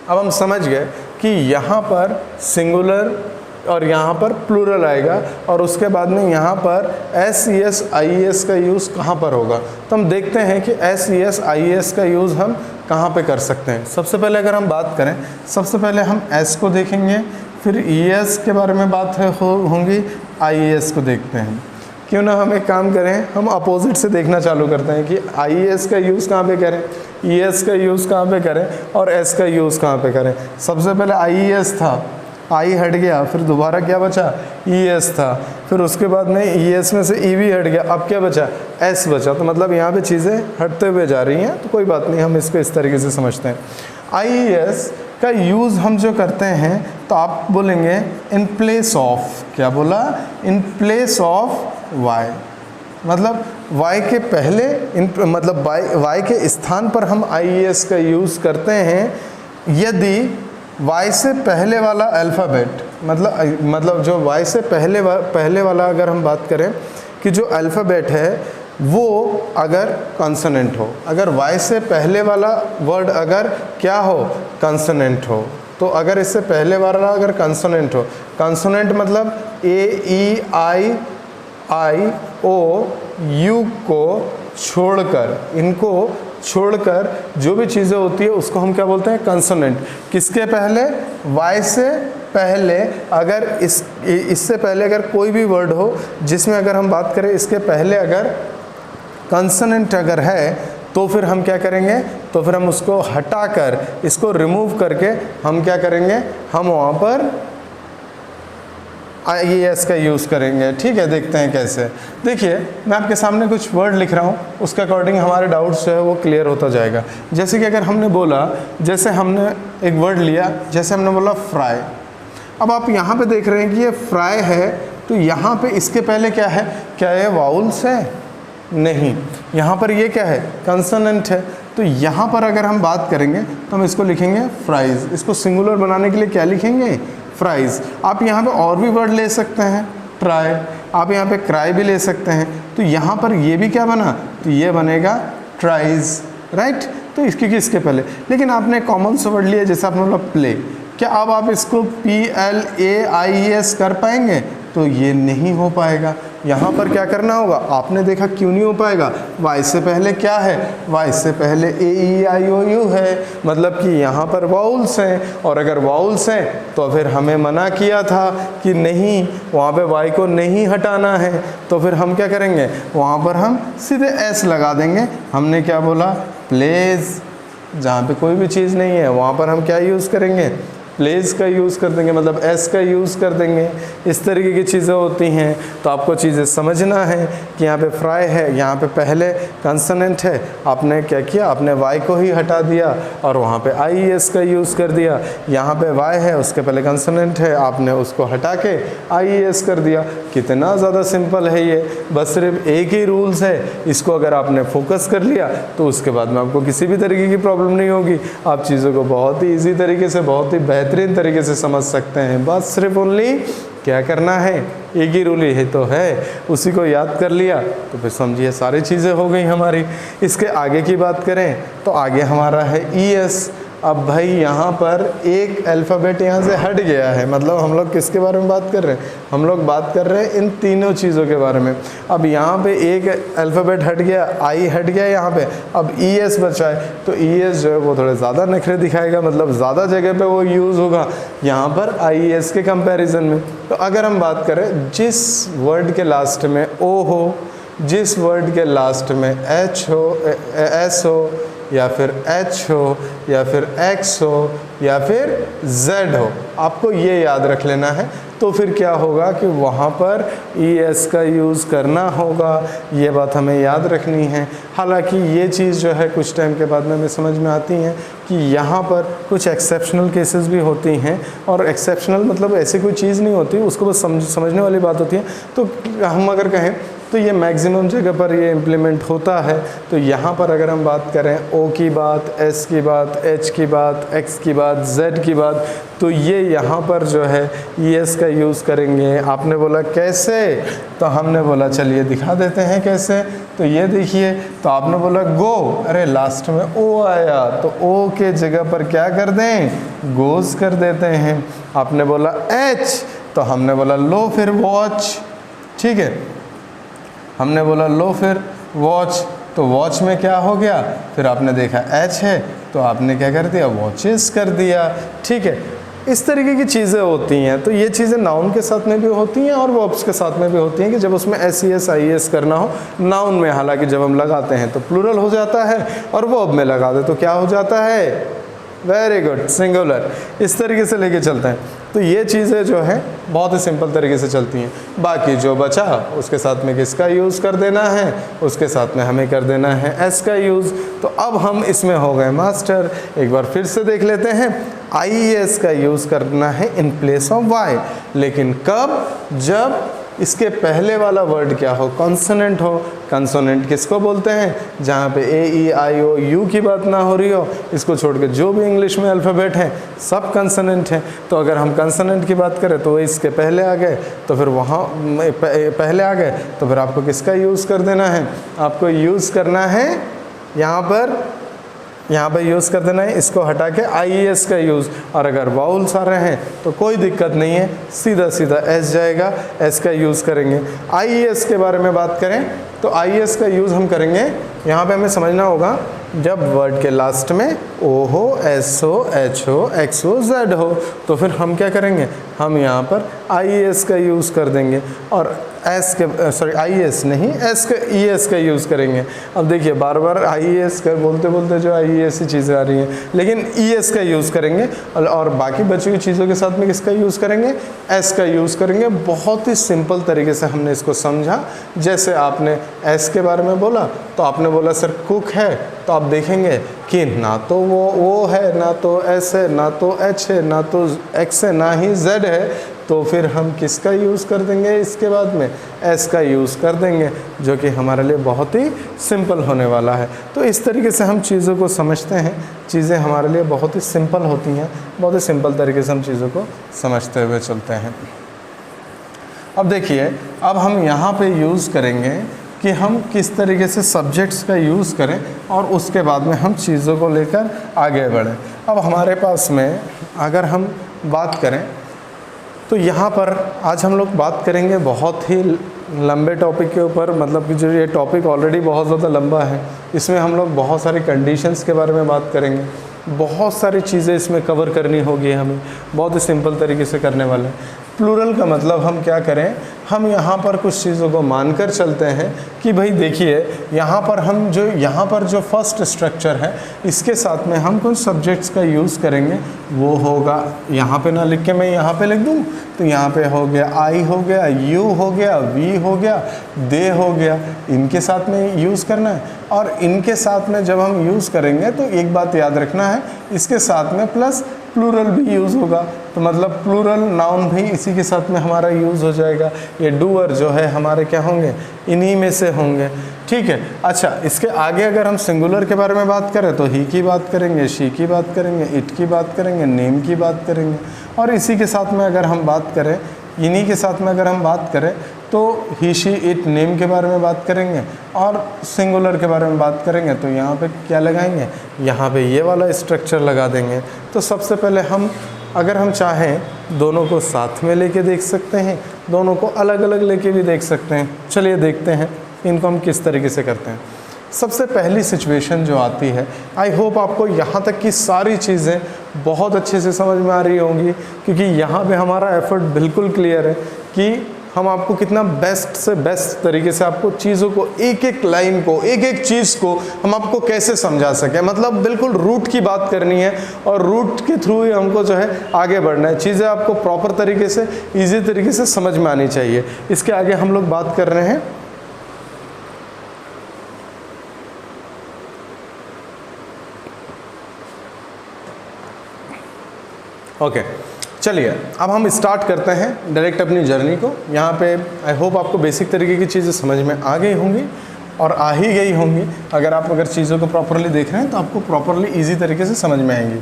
अब हम समझ गए कि यहाँ पर सिंगुलर और यहाँ पर प्लूरल आएगा और उसके बाद में यहाँ पर SES IES का यूज़ कहाँ पर होगा। तो हम देखते हैं कि SES IES का यूज़ हम कहाँ पे कर सकते हैं। सबसे पहले अगर हम बात करें, सबसे पहले हम S को देखेंगे, फिर ES के बारे में बात होंगी, IES को देखते हैं। क्यों ना हम एक काम करें, हम अपोजिट से देखना चालू करते हैं कि IES का यूज़ कहाँ पे करें, ES का यूज़ कहाँ पे करें और S का यूज़ कहाँ पे करें। सबसे पहले IES था, आई हट गया, फिर दोबारा क्या बचा, ES था, फिर उसके बाद में ES में से EV हट गया, अब क्या बचा, S बचा। तो मतलब यहाँ पे चीज़ें हटते हुए जा रही हैं, तो कोई बात नहीं, हम इसको इस तरीके से समझते हैं। IES का यूज़ हम जो करते हैं तो आप बोलेंगे इन प्लेस ऑफ, क्या बोला, इन प्लेस ऑफ Y, मतलब Y के पहले, मतलब Y के स्थान पर हम IES का यूज़ करते हैं यदि Y से पहले वाला अल्फ़ाबेट, मतलब जो Y से पहले वाला अगर हम बात करें कि जो अल्फ़ाबेट है वो अगर कॉन्सोनेंट हो, अगर Y से पहले वाला वर्ड अगर क्या हो, कॉन्सोनेंट हो, तो अगर इससे पहले वाला अगर कॉन्सोनेंट हो, कॉन्सोनेंट मतलब A-E-I-I-O U को छोड़कर, इनको छोड़कर जो भी चीज़ें होती है उसको हम क्या बोलते हैं, कंसोनेंट। किसके पहले, Y से पहले, अगर इससे पहले अगर कोई भी वर्ड हो जिसमें अगर हम बात करें इसके पहले अगर कंसोनेंट अगर है तो फिर हम क्या करेंगे, तो फिर हम उसको हटाकर, इसको रिमूव करके हम क्या करेंगे, हम वहाँ पर IES का यूज़ करेंगे, ठीक है। देखते हैं कैसे। देखिए मैं आपके सामने कुछ वर्ड लिख रहा हूँ, उसके अकॉर्डिंग हमारे डाउट्स जो है वो क्लियर होता जाएगा। जैसे कि अगर हमने बोला, जैसे हमने एक वर्ड लिया, जैसे हमने बोला फ्राई। अब आप यहाँ पे देख रहे हैं कि ये फ्राई है, तो यहाँ पे इसके पहले क्या है, क्या ये वाउल्स है, नहीं, यहाँ पर ये क्या है, कंसोनेंट है। तो यहाँ पर अगर हम बात करेंगे तो हम इसको लिखेंगे फ्राइज़। इसको सिंगुलर बनाने के लिए क्या लिखेंगे, फ्राइज़। आप यहाँ पे और भी वर्ड ले सकते हैं, ट्राई, आप यहाँ पे क्राई भी ले सकते हैं। तो यहाँ पर ये भी क्या बना, तो ये बनेगा ट्राइज़, राइट। तो इसकी किसके पहले, लेकिन आपने कॉमन सा वर्ड लिया, जैसे आपने बोला प्ले, क्या अब आप इसको PLAIES कर पाएंगे, तो ये नहीं हो पाएगा। यहाँ पर क्या करना होगा, आपने देखा क्यों नहीं हो पाएगा, Y से पहले क्या है, Y से पहले AEIOU है, मतलब कि यहाँ पर वाउल्स हैं, और अगर वाउल्स हैं तो फिर हमें मना किया था कि नहीं, वहाँ पे Y को नहीं हटाना है। तो फिर हम क्या करेंगे, वहाँ पर हम सीधे S लगा देंगे। हमने क्या बोला, प्लेस, जहाँ पे कोई भी चीज़ नहीं है वहाँ पर हम क्या यूज़ करेंगे, प्लेस का यूज़ कर देंगे, मतलब एस का यूज़ कर देंगे। इस तरीके की चीज़ें होती हैं। तो आपको चीज़ें समझना है कि यहाँ पे फ्राई है, यहाँ पे पहले कंसोनेंट है, आपने क्या किया, आपने वाई को ही हटा दिया और वहाँ पे IES का यूज़ कर दिया। यहाँ पे वाई है, उसके पहले कंसोनेंट है, आपने उसको हटा के IES कर दिया। कितना ज़्यादा सिंपल है ये, बस सिर्फ एक ही रूल्स है, इसको अगर आपने फोकस कर लिया तो उसके बाद में आपको किसी भी तरीके की प्रॉब्लम नहीं होगी। आप चीज़ों को बहुत ही ईजी तरीके से, बहुत ही बेहतरीन तरीके से समझ सकते हैं। बस सिर्फ ओनली क्या करना है, एक ही रूल ही तो है, उसी को याद कर लिया तो फिर समझिए सारी चीज़ें हो गई हमारी। इसके आगे की बात करें तो आगे हमारा है ES। अब भाई यहाँ पर एक अल्फ़ाबेट यहाँ से हट गया है, मतलब हम लोग किसके बारे में बात कर रहे हैं, हम लोग बात कर रहे हैं इन तीनों चीज़ों के बारे में। अब यहाँ पे एक अल्फ़ाबेट हट गया, I हट गया यहाँ पे, अब ES बचा है, तो ES जो है वो थोड़े ज़्यादा नखरे दिखाएगा, मतलब ज़्यादा जगह पे वो यूज़ होगा यहाँ पर IES के कंपैरिजन में। तो अगर हम बात करें जिस वर्ड के लास्ट में O हो, जिस वर्ड के लास्ट में H हो, S हो, या फिर H हो, या फिर X हो, या फिर Z हो, आपको ये याद रख लेना है। तो फिर क्या होगा कि वहाँ पर ES का यूज़ करना होगा, ये बात हमें याद रखनी है। हालांकि ये चीज़ जो है कुछ टाइम के बाद में हमें समझ में आती है कि यहाँ पर कुछ एक्सेप्शनल केसेस भी होती हैं, और एक्सेप्शनल मतलब ऐसी कोई चीज़ नहीं होती, उसको बस समझने वाली बात होती है। तो हम अगर कहें तो ये मैक्सिमम जगह पर ये इम्प्लीमेंट होता है। तो यहाँ पर अगर हम बात करें O की बात, S की बात, H की बात, X की बात, Z की बात, तो ये यहाँ पर जो है ES का यूज़ करेंगे। आपने बोला कैसे, तो हमने बोला चलिए दिखा देते हैं कैसे। तो ये देखिए, तो आपने बोला गो, अरे लास्ट में O आया तो O के जगह पर क्या कर दें, गोज़ कर देते हैं। आपने बोला H, तो हमने बोला लो फिर वॉच, ठीक है, हमने बोला लो फिर वॉच, तो वॉच में क्या हो गया, फिर आपने देखा H है तो आपने क्या कर दिया, वॉचेस कर दिया, ठीक है। इस तरीके की चीज़ें होती हैं। तो ये चीज़ें नाउन के साथ में भी होती हैं और वर्ब्स के साथ में भी होती हैं कि जब उसमें SES IES करना हो। नाउन में हालांकि जब हम लगाते हैं तो प्लूरल हो जाता है, और वर्ब में लगा दे तो क्या हो जाता है, वेरी गुड, सिंगुलर। इस तरीके से लेके चलते हैं। तो ये चीज़ें जो हैं बहुत ही सिंपल तरीके से चलती हैं। बाकी जो बचा उसके साथ में किसका यूज़ कर देना है, उसके साथ में हमें कर देना है S का यूज़। तो अब हम इसमें हो गए मास्टर। एक बार फिर से देख लेते हैं, IES का यूज़ करना है इन प्लेस ऑफ Y, लेकिन कब, जब इसके पहले वाला वर्ड क्या हो, कॉन्सोनेंट हो। कंसोनेंट किसको बोलते हैं, जहाँ पे A E I O U की बात ना हो रही हो, इसको छोड़ के जो भी इंग्लिश में अल्फ़ाबेट हैं सब कंसोनेंट हैं। तो अगर हम कंसोनेंट की बात करें तो इसके पहले आ गए, तो फिर वहाँ पहले आ गए तो फिर आपको किसका यूज़ कर देना है, आपको यूज़ करना है यहाँ पर यूज़ कर देना है, इसको हटा के IES का यूज़। और अगर वाउल्स आ रहे हैं तो कोई दिक्कत नहीं है, सीधा सीधा S जाएगा, S का यूज़ करेंगे। IES के बारे में बात करें तो IES का यूज़ हम करेंगे, यहाँ पे हमें समझना होगा जब वर्ड के लास्ट में O हो, S हो, H हो, X हो, Z हो, तो फिर हम क्या करेंगे, हम यहाँ पर IES का यूज़ कर देंगे। और IES नहीं, S का ES का यूज़ करेंगे। अब देखिए बार बार IES कर बोलते बोलते जो IES ही चीज़ें आ रही हैं, लेकिन ES का यूज़ करेंगे। और बाकी बची हुई चीज़ों के साथ में किसका यूज़ करेंगे, S का यूज़ करेंगे। बहुत ही सिंपल तरीके से हमने इसको समझा। जैसे आपने S के बारे में बोला तो आपने बोला सर कुक है, तो आप देखेंगे कि ना तो वो है, ना तो S है, ना तो H है, ना तो X है, ना ही Z है। तो फिर हम किसका यूज़ कर देंगे, इसके बाद में S का यूज़ कर देंगे, जो कि हमारे लिए बहुत ही सिंपल होने वाला है। तो इस तरीके से हम चीज़ों को समझते हैं, चीज़ें हमारे लिए बहुत ही सिंपल होती हैं, बहुत ही सिंपल तरीके से हम चीज़ों को समझते हुए चलते हैं। अब देखिए, अब हम यहाँ पे यूज़ करेंगे कि हम किस तरीके से सब्जेक्ट्स का यूज़ करें और उसके बाद में हम चीज़ों को लेकर आगे बढ़ें। अब हमारे पास में अगर हम बात करें तो यहाँ पर आज हम लोग बात करेंगे बहुत ही लंबे टॉपिक के ऊपर, मतलब कि जो ये टॉपिक ऑलरेडी बहुत ज़्यादा लंबा है, इसमें हम लोग बहुत सारी कंडीशंस के बारे में बात करेंगे, बहुत सारी चीज़ें इसमें कवर करनी होगी हमें, बहुत ही सिंपल तरीके से करने वाले। प्लूरल का मतलब हम क्या करें, हम यहाँ पर कुछ चीज़ों को मानकर चलते हैं कि भाई देखिए यहाँ पर जो फर्स्ट स्ट्रक्चर है इसके साथ में हम कुछ सब्जेक्ट्स का यूज़ करेंगे। वो होगा, यहाँ पे ना लिख के मैं यहाँ पे लिख दूँ, तो यहाँ पे हो गया I हो गया, U हो गया, V हो गया, दे हो गया, इनके साथ में यूज़ करना है। और इनके साथ में जब हम यूज़ करेंगे तो एक बात याद रखना है, इसके साथ में प्लस प्लूरल भी यूज़ होगा, तो मतलब प्लूरल नाउन भी इसी के साथ में हमारा यूज़ हो जाएगा। ये डूअर जो है हमारे क्या होंगे, इन्हीं में से होंगे, ठीक है। अच्छा, इसके आगे अगर हम सिंगुलर के बारे में बात करें तो ही की बात करेंगे, शी की बात करेंगे, इट की बात करेंगे, नेम की बात करेंगे। और इसी के साथ में अगर हम बात करें इन्हीं के साथ में अगर हम बात करें तो ही शी इट नेम के बारे में बात करेंगे और सिंगुलर के बारे में बात करेंगे तो यहाँ पे क्या लगाएंगे, यहाँ पे ये वाला स्ट्रक्चर लगा देंगे। तो सबसे पहले हम अगर हम चाहें दोनों को साथ में लेके देख सकते हैं, दोनों को अलग अलग लेके भी देख सकते हैं। चलिए देखते हैं इनको हम किस तरीके से करते हैं। सबसे पहली सिचुएशन जो आती है, आई होप आपको यहाँ तक की सारी चीज़ें बहुत अच्छे से समझ में आ रही होंगी, क्योंकि यहाँ पे हमारा एफर्ट बिल्कुल क्लियर है कि हम आपको कितना बेस्ट से बेस्ट तरीके से आपको चीज़ों को, एक एक लाइन को, एक एक चीज़ को हम आपको कैसे समझा सकें। मतलब बिल्कुल रूट की बात करनी है और रूट के थ्रू ही हमको जो है आगे बढ़ना है। चीज़ें आपको प्रॉपर तरीके से, ईजी तरीके से समझ में आनी चाहिए। इसके आगे हम लोग बात कर रहे हैं ओके चलिए अब हम स्टार्ट करते हैं डायरेक्ट अपनी जर्नी को। यहाँ पे आई होप आपको बेसिक तरीके की चीज़ें समझ में आ गई होंगी और आ ही गई होंगी। अगर चीज़ों को प्रॉपरली देख रहे हैं तो आपको प्रॉपरली इजी तरीके से समझ में आएंगी।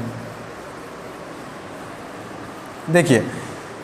देखिए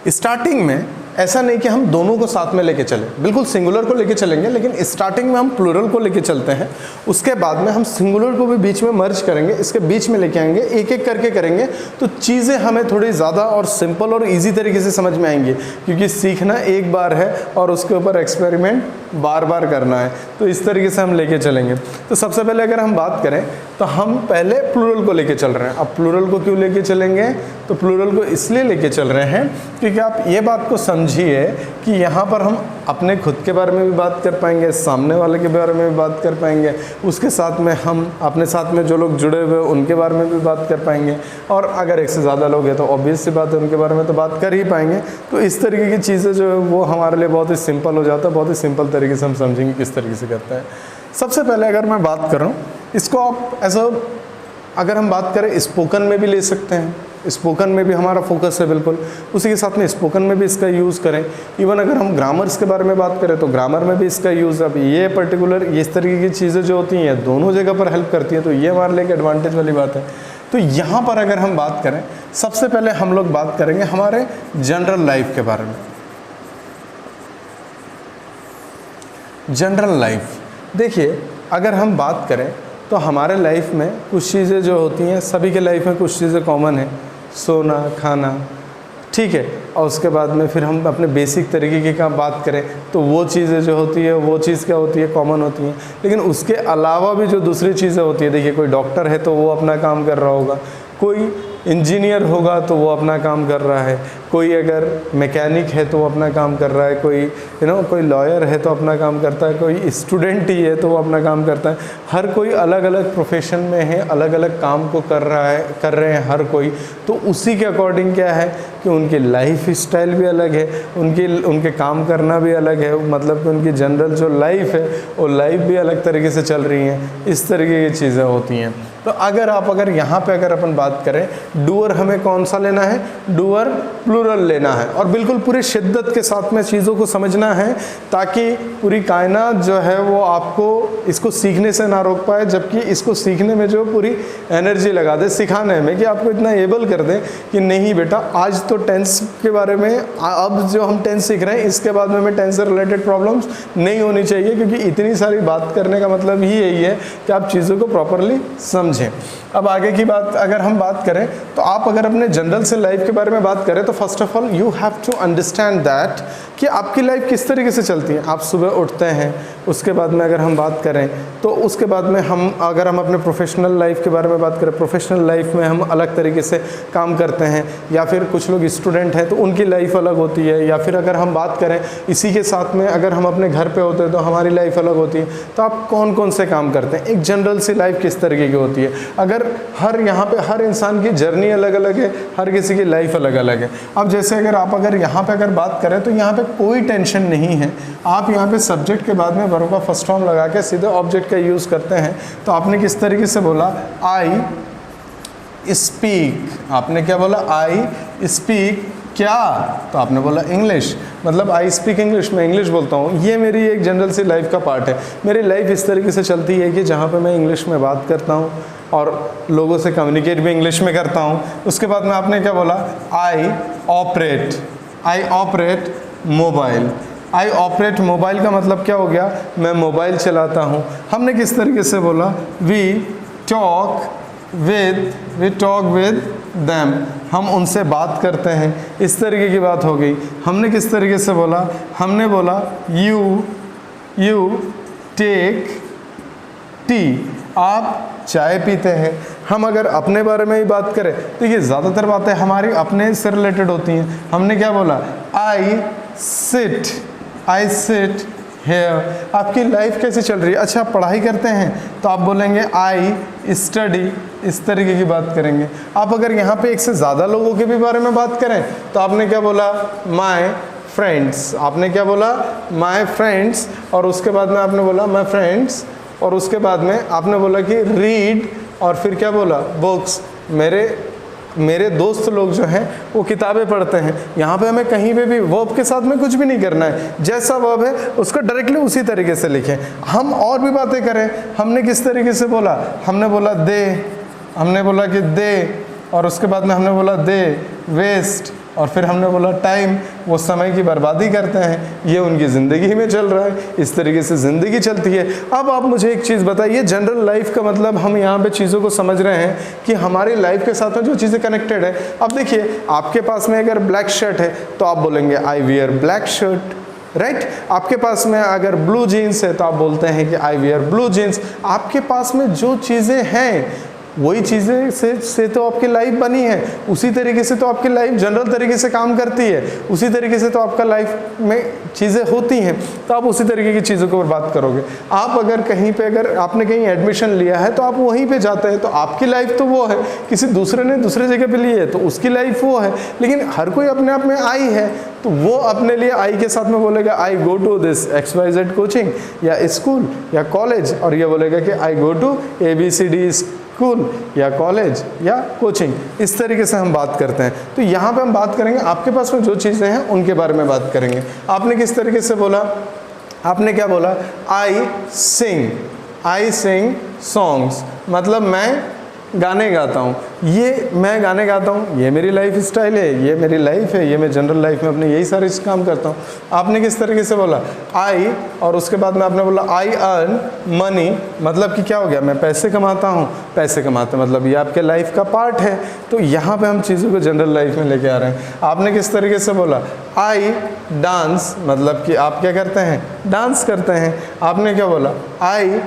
स्टार्टिंग में ऐसा नहीं कि हम दोनों को साथ में लेके चलें, बिल्कुल सिंगुलर को लेके चलेंगे, लेकिन स्टार्टिंग में हम प्लूरल को लेके चलते हैं। उसके बाद में हम सिंगुलर को भी बीच में मर्ज करेंगे, इसके बीच में लेके आएंगे, एक एक करके करेंगे तो चीज़ें हमें थोड़ी ज़्यादा और सिंपल और इजी तरीके से समझ में आएंगी, क्योंकि सीखना एक बार है और उसके ऊपर एक्सपेरिमेंट बार बार करना है। तो इस तरीके से हम लेके चलेंगे। तो सबसे पहले अगर हम बात करें तो हम पहले प्लूरल को लेके चल रहे हैं। अब प्लूरल को क्यों लेके चलेंगे, तो प्लूरल को इसलिए लेके चल रहे हैं क्योंकि आप ये बात को समझिए कि यहाँ पर हम अपने खुद के बारे में भी बात कर पाएंगे, सामने वाले के बारे में भी बात कर पाएंगे, उसके साथ में हम अपने साथ में जो लोग जुड़े हुए उनके बारे में भी बात कर पाएंगे, और अगर एक से ज़्यादा लोग हैं तो ऑब्वियस सी बात है उनके बारे में तो बात कर ही पाएंगे। तो इस तरीके की चीज़ें जो है वो हमारे लिए बहुत ही सिंपल हो जाता है। बहुत ही सिंपल तरीके से हम समझेंगे किस तरीके से करता है। सबसे पहले अगर मैं बात कर रहा हूँ, इसको आप अगर हम बात करें स्पोकन में भी ले सकते हैं, स्पोकन में भी हमारा फोकस है बिल्कुल, उसी के साथ में स्पोकन में भी इसका यूज़ करें। इवन अगर हम ग्रामर्स के बारे में बात करें तो ग्रामर में भी इसका यूज़, अब ये पर्टिकुलर इस तरीके की चीज़ें जो होती हैं दोनों जगह पर हेल्प करती हैं, तो ये हमारे लिए एक एडवांटेज वाली बात है। तो यहाँ पर अगर हम बात करें, सबसे पहले हम लोग बात करेंगे हमारे जनरल लाइफ के बारे में। जनरल लाइफ, देखिए अगर हम बात करें तो हमारे लाइफ में कुछ चीज़ें जो होती हैं, सभी के लाइफ में कुछ चीज़ें कॉमन है, सोना, खाना, ठीक है। और उसके बाद में फिर हम अपने बेसिक तरीके की का बात करें तो वो चीज़ें जो होती है वो चीज़ क्या होती है, कॉमन होती हैं। लेकिन उसके अलावा भी जो दूसरी चीज़ें होती है, देखिए कोई डॉक्टर है तो वो अपना काम कर रहा होगा, कोई इंजीनियर होगा तो वो अपना काम कर रहा है, कोई अगर मैकेनिक है तो वो अपना काम कर रहा है, कोई कोई लॉयर है तो अपना काम करता है, कोई स्टूडेंट ही है तो वो अपना काम करता है। हर कोई अलग अलग प्रोफेशन में है, अलग अलग काम को कर रहे हैं हर कोई। तो उसी के अकॉर्डिंग क्या है कि उनकी लाइफ स्टाइल भी अलग है, उनके काम करना भी अलग है, मतलब कि उनकी जनरल जो लाइफ है वो लाइफ भी अलग तरीके से चल रही हैं। इस तरीके की चीज़ें होती हैं। तो अगर यहाँ पे अगर अपन बात करें, डूअर हमें कौन सा लेना है, डूअर प्लूरल लेना है, और बिल्कुल पूरी शिद्दत के साथ में चीज़ों को समझना है, ताकि पूरी कायनात जो है वो आपको इसको सीखने से ना रोक पाए, जबकि इसको सीखने में जो पूरी एनर्जी लगा दे सिखाने में, कि आपको इतना एबल कर दे कि नहीं बेटा आज तो टेंस के बारे में, अब जो हम टेंस सीख रहे हैं इसके बाद में हमें टेंस से रिलेटेड प्रॉब्लम्स नहीं होनी चाहिए, क्योंकि इतनी सारी बात करने का मतलब ही यही है कि आप चीज़ों को प्रॉपरली समझें। अब आगे की बात अगर हम बात करें तो आप अगर अपने जनरल से लाइफ के बारे में बात करें तो first of all you have to understand that कि आपकी लाइफ किस तरीके से चलती है। आप सुबह उठते हैं, उसके बाद में अगर हम बात करें तो उसके बाद में अगर हम अपने प्रोफेशनल लाइफ के बारे में बात करें, प्रोफेशनल लाइफ में हम अलग तरीके से काम करते हैं, या फिर कुछ लोग स्टूडेंट हैं तो उनकी लाइफ अलग होती है, या फिर अगर हम बात करें इसी के साथ में अगर हम अपने घर पे होते हैं तो हमारी लाइफ अलग होती है। तो आप कौन कौन से काम करते हैं, एक जनरल सी लाइफ किस तरीके की होती है। अगर यहाँ पे हर इंसान की जर्नी अलग अलग है, हर किसी की लाइफ अलग अलग है। अब जैसे अगर यहाँ पे अगर बात करें तो यहाँ पे कोई टेंशन नहीं है। आप यहाँ पे सब्जेक्ट के बाद में वर्ब का फर्स्ट फॉर्म लगा के सीधे ऑब्जेक्ट का यूज़ करते हैं। तो आपने किस तरीके से बोला, आई स्पीक, आपने क्या बोला, आई स्पीक क्या, तो आपने बोला इंग्लिश, मतलब आई स्पीक इंग्लिश, मैं इंग्लिश बोलता हूँ। ये मेरी एक जनरल सी लाइफ का पार्ट है। मेरी लाइफ इस तरीके से चलती है कि जहाँ पे मैं इंग्लिश में बात करता हूँ और लोगों से कम्युनिकेट भी इंग्लिश में करता हूँ। उसके बाद में आपने क्या बोला, I operate, I operate mobile. I operate mobile का मतलब क्या हो गया, मैं मोबाइल चलाता हूँ। हमने किस तरीके से बोला, वी टॉक विद दैम, हम उनसे बात करते हैं, इस तरीके की बात हो गई। हमने किस तरीके से बोला, हमने बोला यू टेक टी, आप चाय पीते हैं। हम अगर अपने बारे में ही बात करें, देखिए ज़्यादातर बातें हमारी अपने से रिलेटेड होती हैं। हमने क्या बोला, आई सिट हेयर। आपकी लाइफ कैसी चल रही है, अच्छा आप पढ़ाई करते हैं तो आप बोलेंगे आई स्टडी, इस तरीके की बात करेंगे। आप अगर यहाँ पे एक से ज़्यादा लोगों के भी बारे में बात करें तो आपने क्या बोला, माय फ्रेंड्स। आपने क्या बोला, माय फ्रेंड्स, और उसके बाद में आपने बोला माय फ्रेंड्स, और उसके बाद में आपने बोला कि रीड, और फिर क्या बोला, बुक्स। मेरे दोस्त लोग जो हैं वो किताबें पढ़ते हैं। यहाँ पे हमें कहीं पे भी वर्ब के साथ में कुछ भी नहीं करना है, जैसा वर्ब है उसको डायरेक्टली उसी तरीके से लिखें। हम और भी बातें करें, हमने किस तरीके से बोला, हमने बोला दे, हमने बोला कि दे, और उसके बाद में हमने बोला दे वेस्ट, और फिर हमने बोला टाइम, वो समय की बर्बादी करते हैं, ये उनकी ज़िंदगी में चल रहा है। इस तरीके से ज़िंदगी चलती है। अब आप मुझे एक चीज़ बताइए, जनरल लाइफ का मतलब हम यहाँ पे चीज़ों को समझ रहे हैं कि हमारी लाइफ के साथ में जो चीज़ें कनेक्टेड है। अब देखिए, आपके पास में अगर ब्लैक शर्ट है तो आप बोलेंगे I wear black shirt, right. आपके पास में अगर ब्लू जीन्स है तो आप बोलते हैं कि आई वियर ब्लू जीन्स। आपके पास में जो चीज़ें हैं वही चीज़ें से तो आपकी लाइफ बनी है, उसी तरीके से तो आपकी लाइफ जनरल तरीके से काम करती है, उसी तरीके से तो आपका लाइफ में चीज़ें होती हैं, तो आप उसी तरीके की चीज़ों के ऊपर बात करोगे। आप अगर कहीं पे, अगर आपने कहीं एडमिशन लिया है तो आप वहीं पे जाते हैं, तो आपकी लाइफ तो वो है, किसी दूसरे ने दूसरे जगह पे ली है तो उसकी लाइफ वो है। लेकिन हर कोई अपने आप में आई है, तो वो अपने लिए आई के साथ में बोलेगा I go to this XYZ coaching या स्कूल या कॉलेज, और ये बोलेगा कि I go to ABCD school या कॉलेज या कोचिंग। इस तरीके से हम बात करते हैं। तो यहाँ पे हम बात करेंगे, आपके पास में जो चीज़ें हैं उनके बारे में बात करेंगे। आपने किस तरीके से बोला, आपने क्या बोला, आई सिंग सॉन्ग्स, मतलब मैं गाने गाता हूँ। ये मैं गाने गाता हूँ, ये मेरी लाइफ स्टाइल है, ये मेरी लाइफ है, ये मैं जनरल लाइफ में अपने यही सारे काम करता हूँ। आपने किस तरीके से बोला, आई, और उसके बाद में आपने बोला आई अर्न मनी, मतलब कि क्या हो गया, मैं पैसे कमाता हूँ। पैसे कमाते मतलब ये आपके लाइफ का पार्ट है। तो यहाँ पे हम चीज़ों को जनरल लाइफ में लेके आ रहे हैं। आपने किस तरीके से बोला, आई डांस, मतलब कि आप क्या करते हैं, डांस करते हैं। आपने क्या बोला, आई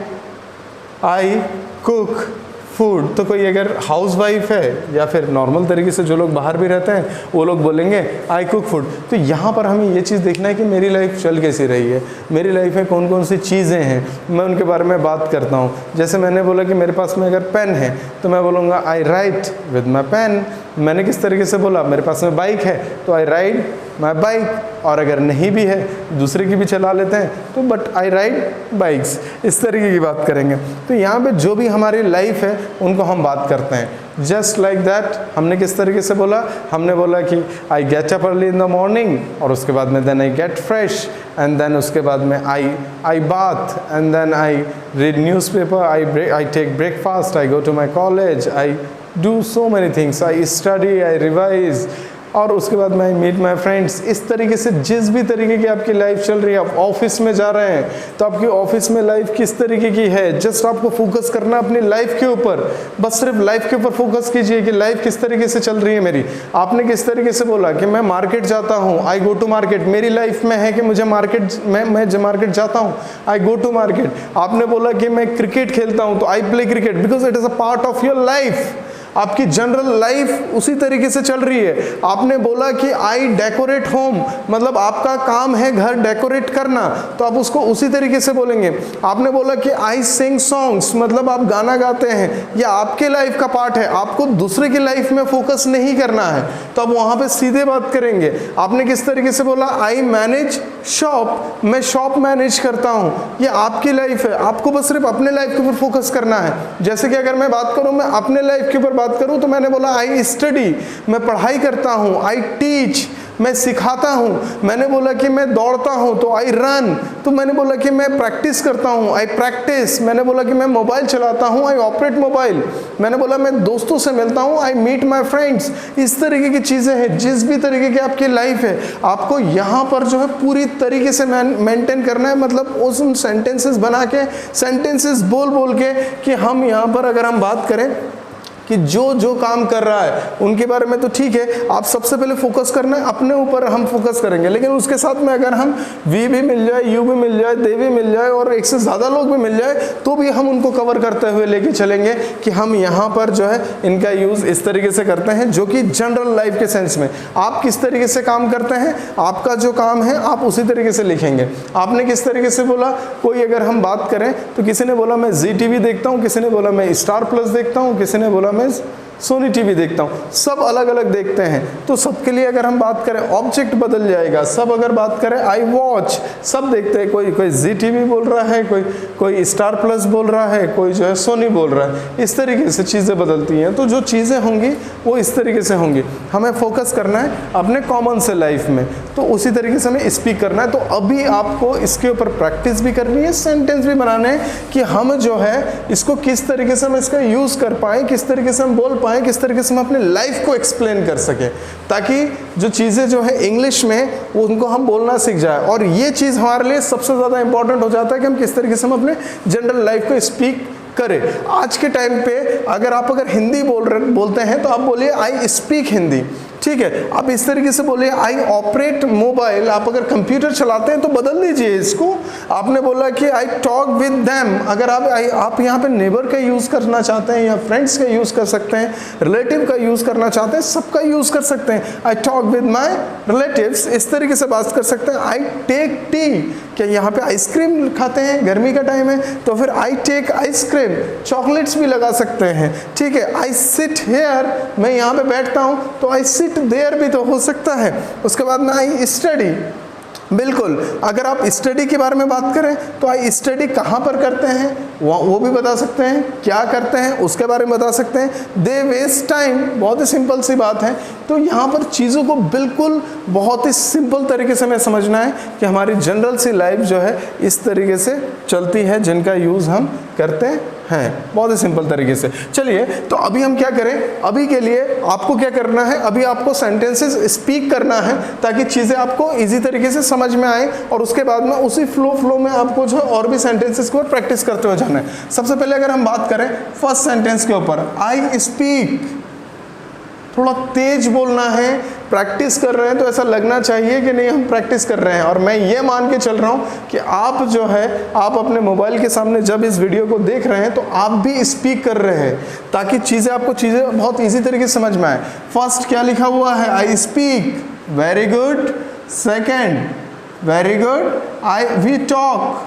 कुक फूड। तो कोई अगर हाउस वाइफ है या फिर नॉर्मल तरीके से जो लोग बाहर भी रहते हैं वो लोग बोलेंगे आई कुक फूड। तो यहाँ पर हमें ये चीज़ देखना है कि मेरी लाइफ चल कैसी रही है, मेरी लाइफ में कौन कौन सी चीज़ें हैं, मैं उनके बारे में बात करता हूँ। जैसे मैंने बोला कि मेरे पास में अगर पेन है तो मैं बोलूँगा आई राइट विद माई पेन। मैंने किस तरीके से बोला, मेरे पास में बाइक है तो आई राइड माई बाइक, और अगर नहीं भी है दूसरे की भी चला लेते हैं तो बट आई राइड बाइक्स। इस तरीके की बात करेंगे। तो यहाँ पे जो भी हमारी लाइफ है उनको हम बात करते हैं। जस्ट लाइक दैट हमने किस तरीके से बोला, हमने बोला कि I get up early in the morning, और उसके बाद में then I get fresh, and then उसके बाद में I bath, and then I read newspaper, I take breakfast, I go to my college, I do so many things, I study, I revise, और उसके बाद मैं मीट माई फ्रेंड्स। इस तरीके से जिस भी तरीके की आपकी लाइफ चल रही है, आप ऑफिस में जा रहे हैं तो आपकी ऑफिस में लाइफ किस तरीके की है, जस्ट आपको फोकस करना अपनी लाइफ के ऊपर, बस सिर्फ लाइफ के ऊपर फोकस कीजिए कि लाइफ किस तरीके से चल रही है मेरी। आपने किस तरीके से बोला कि मैं मार्केट जाता हूँ, आई गो टू मार्केट, मेरी लाइफ में है कि मुझे मार्केट, मैं मार्केट जाता हूँ, आई गो टू मार्केट। आपने बोला कि मैं क्रिकेट खेलता हूँ तो I play cricket, because it is a part of your life. आपकी जनरल लाइफ उसी तरीके से चल रही है। आपने बोला कि आई डेकोरेट होम, मतलब आपका काम है घर डेकोरेट करना, तो आप उसको उसी तरीके से बोलेंगे। आपने बोला कि आई सिंग सॉन्ग्स, मतलब आप गाना गाते हैं, ये आपके लाइफ का पार्ट है, आपको दूसरे की लाइफ में फोकस नहीं करना है, तो आप वहाँ पे सीधे बात करेंगे। आपने किस तरीके से बोला, आई मैनेज शॉप, मैं शॉप मैनेज करता हूँ, ये आपकी लाइफ है, आपको बस सिर्फ अपने लाइफ के ऊपर फोकस करना है। जैसे कि अगर मैं बात करूँ, मैं अपने लाइफ के ऊपर बात करूं तो मैंने बोला आई स्टडी, मैं पढ़ाई करता हूं, आई टीच, मैं सिखाता हूँ। मैंने बोला कि मैं दौड़ता हूँ तो आई रन। तो मैंने बोला कि मैं प्रैक्टिस करता हूँ, आई प्रैक्टिस। मैंने बोला कि मैं मोबाइल चलाता हूँ, आई ऑपरेट मोबाइल। मैंने बोला मैं दोस्तों से मिलता हूँ, आई मीट माई फ्रेंड्स। इस तरीके की चीज़ें हैं। जिस भी तरीके की आपकी लाइफ है, आपको यहाँ पर जो है पूरी तरीके से मेंटेन करना है। मतलब उन सेंटेंसेस बना के, सेंटेंसेस बोल बोल के, कि हम यहाँ पर अगर हम बात करें कि जो जो काम कर रहा है उनके बारे में तो ठीक है, आप सबसे पहले फोकस करना है अपने ऊपर, हम फोकस करेंगे। लेकिन उसके साथ में अगर हम वी भी मिल जाए, यू भी मिल जाए, दे भी मिल जाए और एक से ज़्यादा लोग भी मिल जाए तो भी हम उनको कवर करते हुए लेके चलेंगे कि हम यहाँ पर जो है इनका यूज़ इस तरीके से करते हैं, जो कि जनरल लाइफ के सेंस में आप किस तरीके से काम करते हैं, आपका जो काम है आप उसी तरीके से लिखेंगे। आपने किस तरीके से बोला, कोई अगर हम बात करें तो किसी ने बोला मैं जी टीवी देखता हूँ, किसी ने बोला मैं स्टार प्लस देखता हूँ, किसी ने बोला मैं सोनी टीवी देखता हूँ। सब अलग अलग देखते हैं। तो सबके लिए अगर हम बात करें ऑब्जेक्ट बदल जाएगा। सब अगर बात करें आई वॉच, सब देखते हैं। कोई जी टीवी बोल रहा है, कोई स्टार प्लस बोल रहा है, कोई जो है सोनी बोल रहा है। इस तरीके से चीज़ें बदलती हैं। तो जो चीज़ें होंगी वो इस तरीके से होंगी। हमें फोकस करना है अपने कॉमन से लाइफ में, तो उसी तरीके से हमें स्पीक करना है। तो अभी आपको इसके ऊपर प्रैक्टिस भी करनी है, सेंटेंस भी बनाने हैं कि हम जो है इसको किस तरीके से हम इसका यूज़ कर पाएँ, किस तरीके से हम बोल पाएँ, किस तरीके से हम अपने लाइफ को एक्सप्लेन कर सकें, ताकि जो चीज़ें जो है इंग्लिश में वो उनको हम बोलना सीख जाए। और ये चीज़ हमारे लिए सबसे ज़्यादा इंपॉर्टेंट हो जाता है कि हम किस तरीके से हम अपने जनरल लाइफ को स्पीक करें। आज के टाइम पे अगर हिंदी बोलते हैं तो आप बोलिए आई स्पीक हिंदी, ठीक है। आप इस तरीके से बोलिए आई ऑपरेट मोबाइल। आप अगर कंप्यूटर चलाते हैं तो बदल दीजिए इसको। आपने बोला कि आई टॉक विद देम। अगर आप यहाँ पे नेबर का यूज़ करना चाहते हैं या फ्रेंड्स का यूज़ कर सकते हैं, रिलेटिव का यूज़ करना चाहते हैं, सबका यूज़ कर सकते हैं। I talk with my relatives, इस तरीके से बात कर सकते हैं। आई टेक टी, क्या यहाँ पे आइसक्रीम खाते हैं, गर्मी का टाइम है तो फिर आई टेक आइसक्रीम। चॉकलेट्स भी लगा सकते हैं, ठीक है। आई सिट हेयर, मैं यहाँ पे बैठता हूँ तो आई सिट देयर भी तो हो सकता है। उसके बाद में आई स्टडी, बिल्कुल। अगर आप स्टडी के बारे में बात करें तो आई स्टडी कहाँ पर करते हैं वो भी बता सकते हैं, क्या करते हैं उसके बारे में बता सकते हैं। दे वेस्ट टाइम, बहुत ही सिंपल सी बात है। तो यहाँ पर चीज़ों को बिल्कुल बहुत ही सिंपल तरीके से हमें समझना है कि हमारी जनरल सी लाइफ जो है इस तरीके से चलती है, जिनका यूज़ हम करते हैं बहुत ही सिंपल तरीके से। चलिए, तो अभी हम क्या करें, अभी के लिए आपको क्या करना है, अभी आपको सेंटेंसेस स्पीक करना है ताकि चीज़ें आपको इजी तरीके से समझ में आए। और उसके बाद में उसी फ्लो में आपको जो है और भी सेंटेंसेस को प्रैक्टिस करते हुए जाना है। सबसे पहले अगर हम बात करें फर्स्ट सेंटेंस के ऊपर, आई स्पीक, थोड़ा तेज बोलना है। प्रैक्टिस कर रहे हैं तो ऐसा लगना चाहिए कि नहीं हम प्रैक्टिस कर रहे हैं। और मैं ये मान के चल रहा हूँ कि आप जो है आप अपने मोबाइल के सामने जब इस वीडियो को देख रहे हैं तो आप भी स्पीक कर रहे हैं, ताकि आपको चीज़ें बहुत इजी तरीके से समझ में आए। फर्स्ट क्या लिखा हुआ है, I speak, very good. Second, very good. We talk,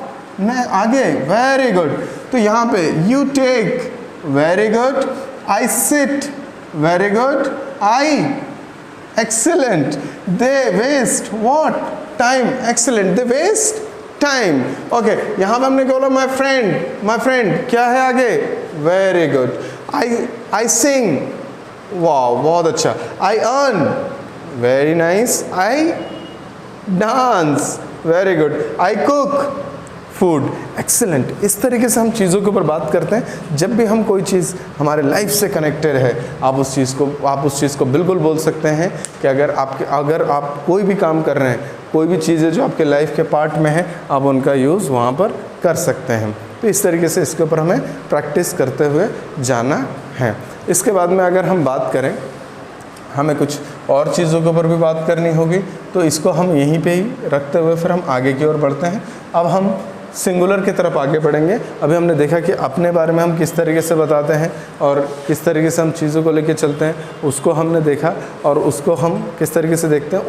आगे, वेरी गुड। तो यहाँ पे you take, very good. I sit, very good. Excellent. They waste what? Time. Excellent. They waste time. Okay. यहाँ पे हमने बोला my friend. क्या है आगे? Very good. I sing. Wow, बहुत अच्छा. I earn. Very nice. I dance. Very good. I cook. Food, excellent. इस तरीके से हम चीज़ों के ऊपर बात करते हैं। जब भी हम कोई चीज़ हमारे लाइफ से कनेक्टेड है, आप उस चीज़ को बिल्कुल बोल सकते हैं कि अगर आप कोई भी काम कर रहे हैं, कोई भी चीज़ें जो आपके लाइफ के पार्ट में है, आप उनका यूज़ वहाँ पर कर सकते हैं। तो इस तरीके से इसके ऊपर हमें प्रैक्टिस करते हुए जाना है। इसके बाद में अगर हम बात करें, हमें कुछ और चीज़ों के ऊपर भी बात करनी होगी, तो इसको हम यहीं पे ही रखते हुए फिर हम आगे की ओर बढ़ते हैं। अब हम सिंगुलर की तरफ आगे बढ़ेंगे। अभी हमने देखा कि अपने बारे में हम किस तरीके से बताते हैं और किस तरीके से हम चीज़ों को लेके चलते हैं, उसको हमने देखा। और उसको हम किस तरीके से देखते हैं,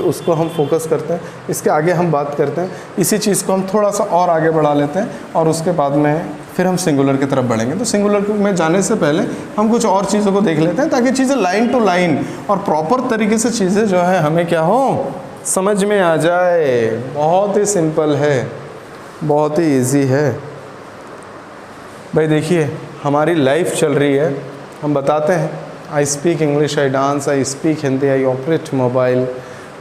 उसको हम फोकस करते हैं। इसके आगे हम बात करते हैं, इसी चीज़ को हम थोड़ा सा और आगे बढ़ा लेते हैं और उसके बाद में फिर हम सिंगुलर की तरफ बढ़ेंगे। तो सिंगुलर में जाने से पहले हम कुछ और चीज़ों को देख लेते हैं, ताकि चीज़ें लाइन टू लाइन और प्रॉपर तरीके से चीज़ें जो है हमें क्या हो, समझ में आ जाए। बहुत ही सिंपल है, बहुत ही इजी है भाई। देखिए, हमारी लाइफ चल रही है, हम बताते हैं I speak English, I dance, I speak Hindi, I operate mobile,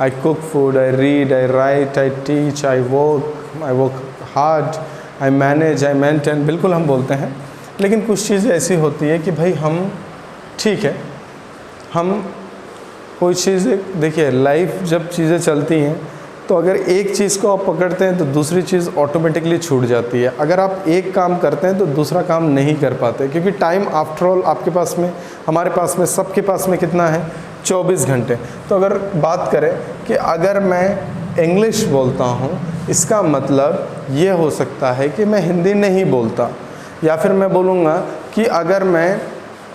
I cook food, I read, I right, I teach, I work hard, I manage, I maintain, बिल्कुल हम बोलते हैं। लेकिन कुछ चीज़ें ऐसी होती है कि भाई हम ठीक है, हम कोई चीज़ें, देखिए लाइफ जब चीज़ें चलती हैं तो अगर एक चीज़ को आप पकड़ते हैं तो दूसरी चीज़ ऑटोमेटिकली छूट जाती है। अगर आप एक काम करते हैं तो दूसरा काम नहीं कर पाते, क्योंकि टाइम आफ्टर ऑल आपके पास में, हमारे पास में, सबके पास में कितना है, 24 घंटे। तो अगर बात करें कि अगर मैं इंग्लिश बोलता हूँ, इसका मतलब ये हो सकता है कि मैं हिंदी नहीं बोलता, या फिर मैं बोलूँगा कि अगर मैं,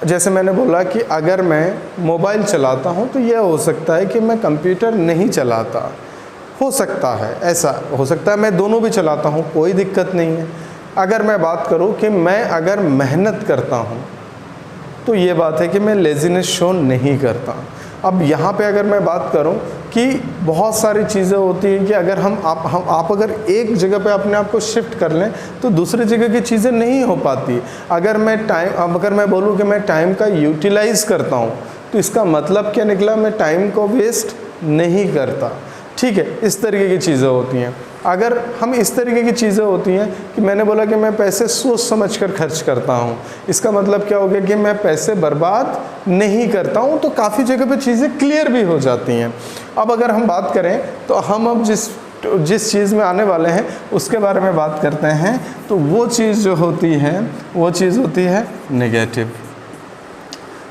जैसे मैंने बोला कि अगर मैं मोबाइल चलाता हूँ तो यह हो सकता है कि मैं कंप्यूटर नहीं चलाता, हो सकता है, ऐसा हो सकता है मैं दोनों भी चलाता हूँ, कोई दिक्कत नहीं है। अगर मैं बात करूँ कि मैं अगर मेहनत करता हूँ तो ये बात है कि मैं लेज़ीनेस शो नहीं करता। अब यहाँ पे अगर मैं बात करूँ कि बहुत सारी चीज़ें होती हैं कि अगर आप अगर एक जगह पे अपने आप को शिफ्ट कर लें तो दूसरी जगह की चीज़ें नहीं हो पाती। अगर मैं बोलूँ कि मैं टाइम का यूटिलाइज़ करता हूँ तो इसका मतलब क्या निकला, मैं टाइम को वेस्ट नहीं करता। ठीक है, इस तरीके की चीज़ें होती हैं। अगर हम इस तरीके की चीज़ें होती हैं कि मैंने बोला कि मैं पैसे सोच समझ कर खर्च करता हूँ, इसका मतलब क्या हो गया कि मैं पैसे बर्बाद नहीं करता हूँ, तो काफ़ी जगह पे चीज़ें क्लियर भी हो जाती हैं। अब अगर हम बात करें तो हम अब जिस चीज़ में आने वाले हैं उसके बारे में बात करते हैं, तो वो चीज़ जो होती है वो चीज़ होती है नेगेटिव।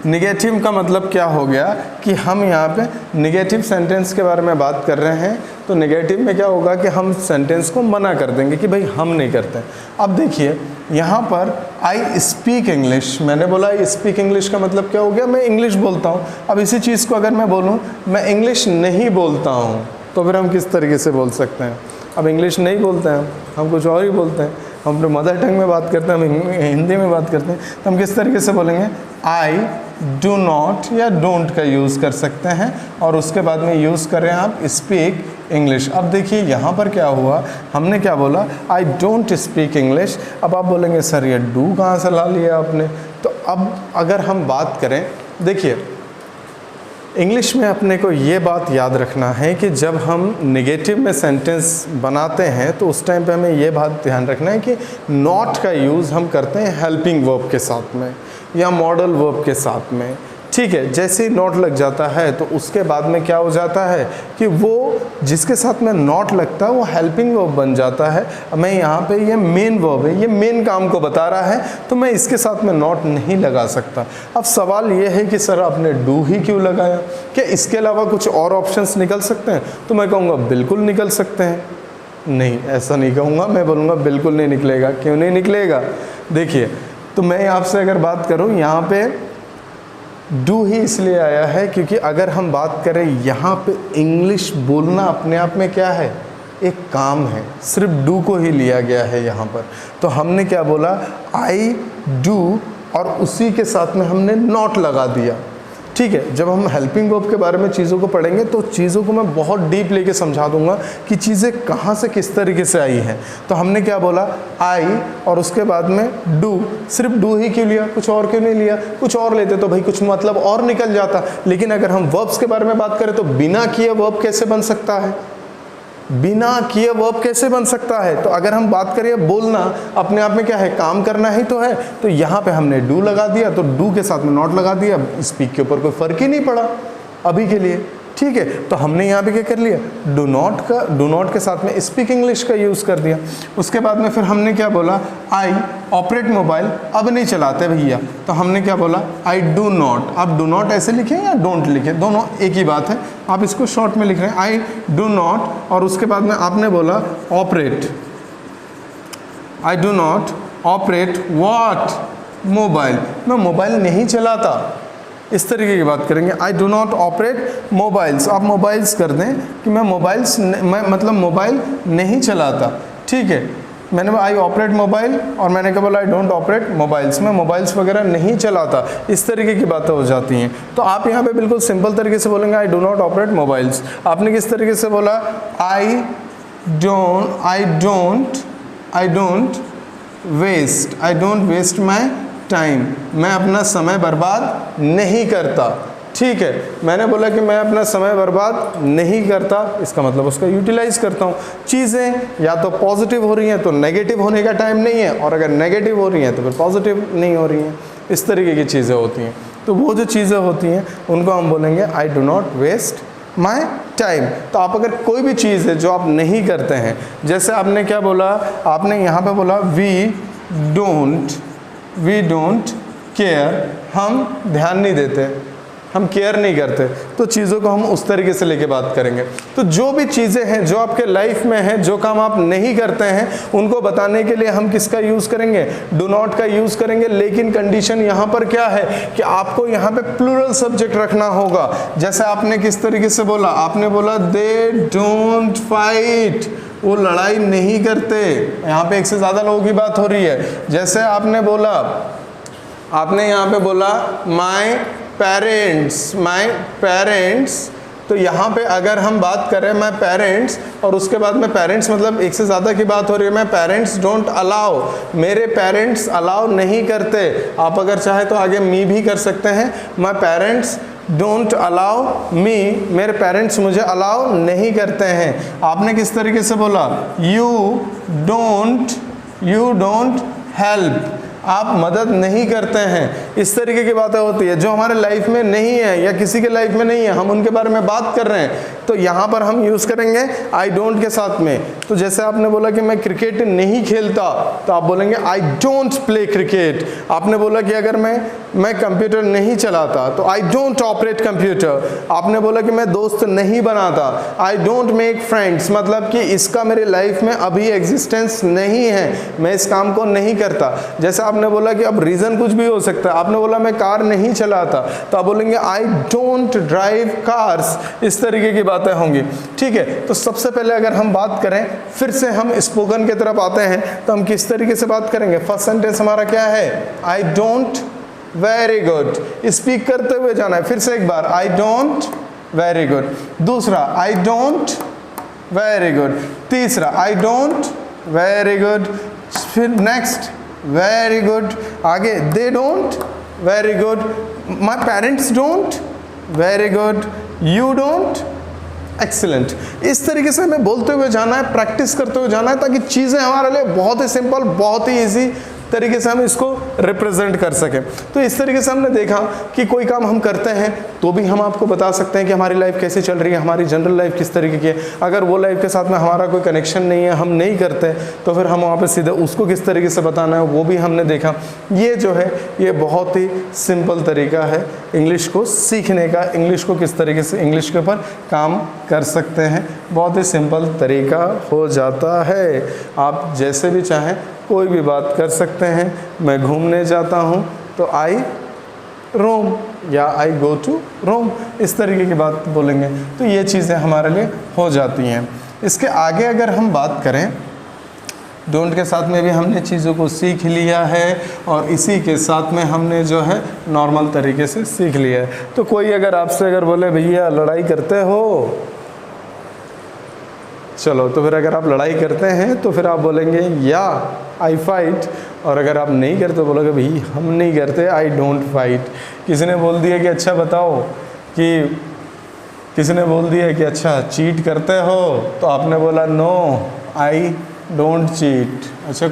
निगेटिव का मतलब क्या हो गया कि हम यहाँ पे निगेटिव सेंटेंस के बारे में बात कर रहे हैं, तो निगेटिव में क्या होगा कि हम सेंटेंस को मना कर देंगे कि भाई हम नहीं करते। अब देखिए यहाँ पर आई स्पीक इंग्लिश, मैंने बोला आई स्पीक इंग्लिश का मतलब क्या हो गया, मैं इंग्लिश बोलता हूँ। अब इसी चीज़ को अगर मैं बोलूँ मैं इंग्लिश नहीं बोलता हूँ, तो फिर हम किस तरीके से बोल सकते हैं। अब इंग्लिश नहीं बोलते हैं हम कुछ और ही बोलते हैं, हम अपने मदर टंग में बात करते हैं, हम हिंदी में बात करते हैं, तो हम किस तरीके से बोलेंगे, आई डू नॉट या डोंट का यूज़ कर सकते हैं, और उसके बाद में यूज़ करें आप स्पीक इंग्लिश। अब देखिए यहाँ पर क्या हुआ, हमने क्या बोला, आई डोंट स्पीक इंग्लिश। अब आप बोलेंगे सर ये डू कहाँ से ला लिया आपने। तो अब अगर हम बात करें, देखिए इंग्लिश में अपने को ये बात याद रखना है कि जब हम नेगेटिव में सेंटेंस बनाते हैं तो उस टाइम पे हमें ये बात ध्यान रखना है कि नॉट का यूज़ हम करते हैं हेल्पिंग वर्ब के साथ में या मॉडल वर्ब के साथ में। ठीक है, जैसे ही नॉट लग जाता है तो उसके बाद में क्या हो जाता है कि वो जिसके साथ में नॉट लगता है वो हेल्पिंग वर्ब बन जाता है। मैं यहाँ पे ये मेन वर्ब है, ये मेन काम को बता रहा है, तो मैं इसके साथ में नॉट नहीं लगा सकता। अब सवाल ये है कि सर आपने डू ही क्यों लगाया, क्या इसके अलावा कुछ और ऑप्शंस निकल सकते हैं? तो मैं कहूँगा बिल्कुल निकल सकते हैं। नहीं, ऐसा नहीं कहूँगा, मैं बोलूँगा बिल्कुल नहीं निकलेगा। क्यों नहीं निकलेगा? देखिए, तो मैं आपसे अगर बात करूँ यहाँ पे डू ही इसलिए आया है क्योंकि अगर हम बात करें यहाँ पे इंग्लिश बोलना अपने आप में क्या है, एक काम है, सिर्फ डू को ही लिया गया है यहाँ पर। तो हमने क्या बोला, आई डू, और उसी के साथ में हमने नॉट लगा दिया। ठीक है, जब हम हेल्पिंग वर्ब के बारे में चीज़ों को पढ़ेंगे तो चीज़ों को मैं बहुत डीप लेके समझा दूंगा कि चीज़ें कहाँ से किस तरीके से आई हैं। तो हमने क्या बोला, आई, और उसके बाद में डू। सिर्फ डू ही क्यों लिया, कुछ और क्यों नहीं लिया? कुछ और लेते तो भाई कुछ मतलब और निकल जाता। लेकिन अगर हम वर्ब्स के बारे में बात करें तो बिना किए वर्ब कैसे बन सकता है, बिना किए वर्ब कैसे बन सकता है? तो अगर हम बात करें बोलना अपने आप में क्या है, काम करना ही तो है। तो यहाँ पे हमने डू लगा दिया, तो डू के साथ में नॉट लगा दिया, स्पीक के ऊपर कोई फर्क ही नहीं पड़ा अभी के लिए। ठीक है, तो हमने यहाँ पे क्या कर लिया, डू नॉट के साथ में स्पीक इंग्लिश का यूज़ कर दिया। उसके बाद में फिर हमने क्या बोला, आई ऑपरेट मोबाइल, अब नहीं चलाते भैया, तो हमने क्या बोला, आई डू नॉट। आप डू नॉट ऐसे लिखें या डोंट लिखें, दोनों एक ही बात है, आप इसको शॉर्ट में लिख रहे हैं, आई डू नॉट, और उसके बाद में आपने बोला operate, I do not operate what, mobile, मैं मोबाइल नहीं चलाता। इस तरीके की बात करेंगे, आई डू नॉट ऑपरेट मोबाइल्स, आप मोबाइल्स कर दें कि मैं मतलब मोबाइल नहीं चलाता। ठीक है, मैंने आई ऑपरेट मोबाइल, और मैंने क्या बोला, आई डोंट ऑपरेट मोबाइल्स, मैं मोबाइल्स वगैरह नहीं चलाता। इस तरीके की बातें हो जाती हैं। तो आप यहाँ पे बिल्कुल सिंपल तरीके से बोलेंगे, I do not operate mobiles. आपने किस तरीके से बोला, I don't waste my time, मैं अपना समय बर्बाद नहीं करता। ठीक है, मैंने बोला कि मैं अपना समय बर्बाद नहीं करता, इसका मतलब उसका यूटिलाइज करता हूँ। चीज़ें या तो पॉजिटिव हो रही हैं तो नेगेटिव होने का टाइम नहीं है, और अगर नेगेटिव हो रही हैं तो फिर पॉजिटिव नहीं हो रही हैं। इस तरीके की चीज़ें होती हैं। तो वो जो चीज़ें होती हैं उनको हम बोलेंगे I do not waste my time. तो आप अगर कोई भी चीज़ है जो आप नहीं करते हैं, जैसे आपने क्या बोला, आपने यहाँ पे बोला वी डोंट केयर, हम ध्यान नहीं देते, हम केयर नहीं करते, तो चीज़ों को हम उस तरीके से लेके बात करेंगे। तो जो भी चीज़ें हैं जो आपके लाइफ में हैं, जो काम आप नहीं करते हैं, उनको बताने के लिए हम किसका यूज़ करेंगे, डू नॉट का यूज़ करेंगे। लेकिन कंडीशन यहाँ पर क्या है कि आपको यहाँ पे प्लूरल सब्जेक्ट रखना होगा। जैसे आपने किस तरीके से बोला, आपने बोला दे डोंट फाइट, वो लड़ाई नहीं करते। यहाँ पे एक से ज़्यादा लोगों की बात हो रही है। जैसे आपने बोला, आपने यहाँ पे बोला माई पेरेंट्स, तो यहाँ पे अगर हम बात करें माई पेरेंट्स और उसके बाद में पेरेंट्स मतलब एक से ज़्यादा की बात हो रही है, माई पेरेंट्स डोंट अलाउ, मेरे पेरेंट्स अलाउ नहीं करते। आप अगर चाहे तो आगे मी भी कर सकते हैं, my parents don't allow me, मेरे पेरेंट्स मुझे अलाउ नहीं करते हैं। आपने किस तरीके से बोला, यू डोंट हेल्प, आप मदद नहीं करते हैं। इस तरीके की बातें होती है जो हमारे लाइफ में नहीं है या किसी के लाइफ में नहीं है, हम उनके बारे में बात कर रहे हैं, तो यहाँ पर हम यूज़ करेंगे आई डोंट के साथ में। तो जैसे आपने बोला कि मैं क्रिकेट नहीं खेलता, तो आप बोलेंगे आई डोंट प्ले क्रिकेट। आपने बोला कि अगर मैं कंप्यूटर नहीं चलाता, तो आई डोंट ऑपरेट कंप्यूटर। आपने बोला कि मैं दोस्त नहीं बनाता, आई डोंट मेक फ्रेंड्स, मतलब कि इसका मेरे लाइफ में अभी एग्जिस्टेंस नहीं है, मैं इस काम को नहीं करता। जैसे आपने बोला कि अब रीज़न कुछ भी हो सकता है, आपने बोला मैं कार नहीं चलाता, तो आप बोलेंगे आई डोंट ड्राइव कार्स। इस तरीके की बातें होंगी। ठीक है, तो सबसे पहले अगर हम बात करें, फिर से हम स्पोकन की तरफ आते हैं, तो हम किस तरीके से बात करेंगे। फर्स्ट सेंटेंस हमारा क्या है, I don't, very good, speak करते हुए जाना है। फिर से एक बार, आई डोंट, वेरी गुड। दूसरा, आई डोंट, वेरी गुड। तीसरा, आई डोंट, वेरी गुड। फिर नेक्स्ट, वेरी गुड। आगे, they don't, very good. My parents don't, very good. You don't, excellent. इस तरीके से हमें बोलते हुए जाना है, प्रैक्टिस करते हुए जाना है, ताकि चीज़ें हमारे लिए बहुत ही सिंपल, बहुत ही ईजी तरीके से हम इसको रिप्रेजेंट कर सकें। तो इस तरीके से हमने देखा कि कोई काम हम करते हैं तो भी हम आपको बता सकते हैं कि हमारी लाइफ कैसे चल रही है, हमारी जनरल लाइफ किस तरीके की है। अगर वो लाइफ के साथ में हमारा कोई कनेक्शन नहीं है, हम नहीं करते, तो फिर हम वहाँ पे सीधे उसको किस तरीके से बताना है वो भी हमने देखा। ये जो है ये बहुत ही सिंपल तरीका है इंग्लिश को सीखने का, इंग्लिश को किस तरीके से इंग्लिश के ऊपर काम कर सकते हैं, बहुत ही सिंपल तरीका हो जाता है। आप जैसे भी चाहें कोई भी बात कर सकते हैं। मैं घूमने जाता हूँ तो आई रोम, या आई गो टू रोम, इस तरीके की बात बोलेंगे तो ये चीज़ें हमारे लिए हो जाती हैं। इसके आगे अगर हम बात करें, डोंट के साथ में भी हमने चीज़ों को सीख लिया है, और इसी के साथ में हमने जो है नॉर्मल तरीके से सीख लिया है। तो कोई अगर आपसे अगर बोले भैया लड़ाई करते हो, चलो, तो फिर अगर आप लड़ाई करते हैं तो फिर आप बोलेंगे या आई फाइट, और अगर आप नहीं करते बोलोगे भाई हम नहीं करते, आई डोंट फाइट। किसी ने बोल दिया कि अच्छा बताओ कि किसी ने बोल दिया कि अच्छा चीट करते हो, तो आपने बोला नो आई डोंट चीट। अच्छा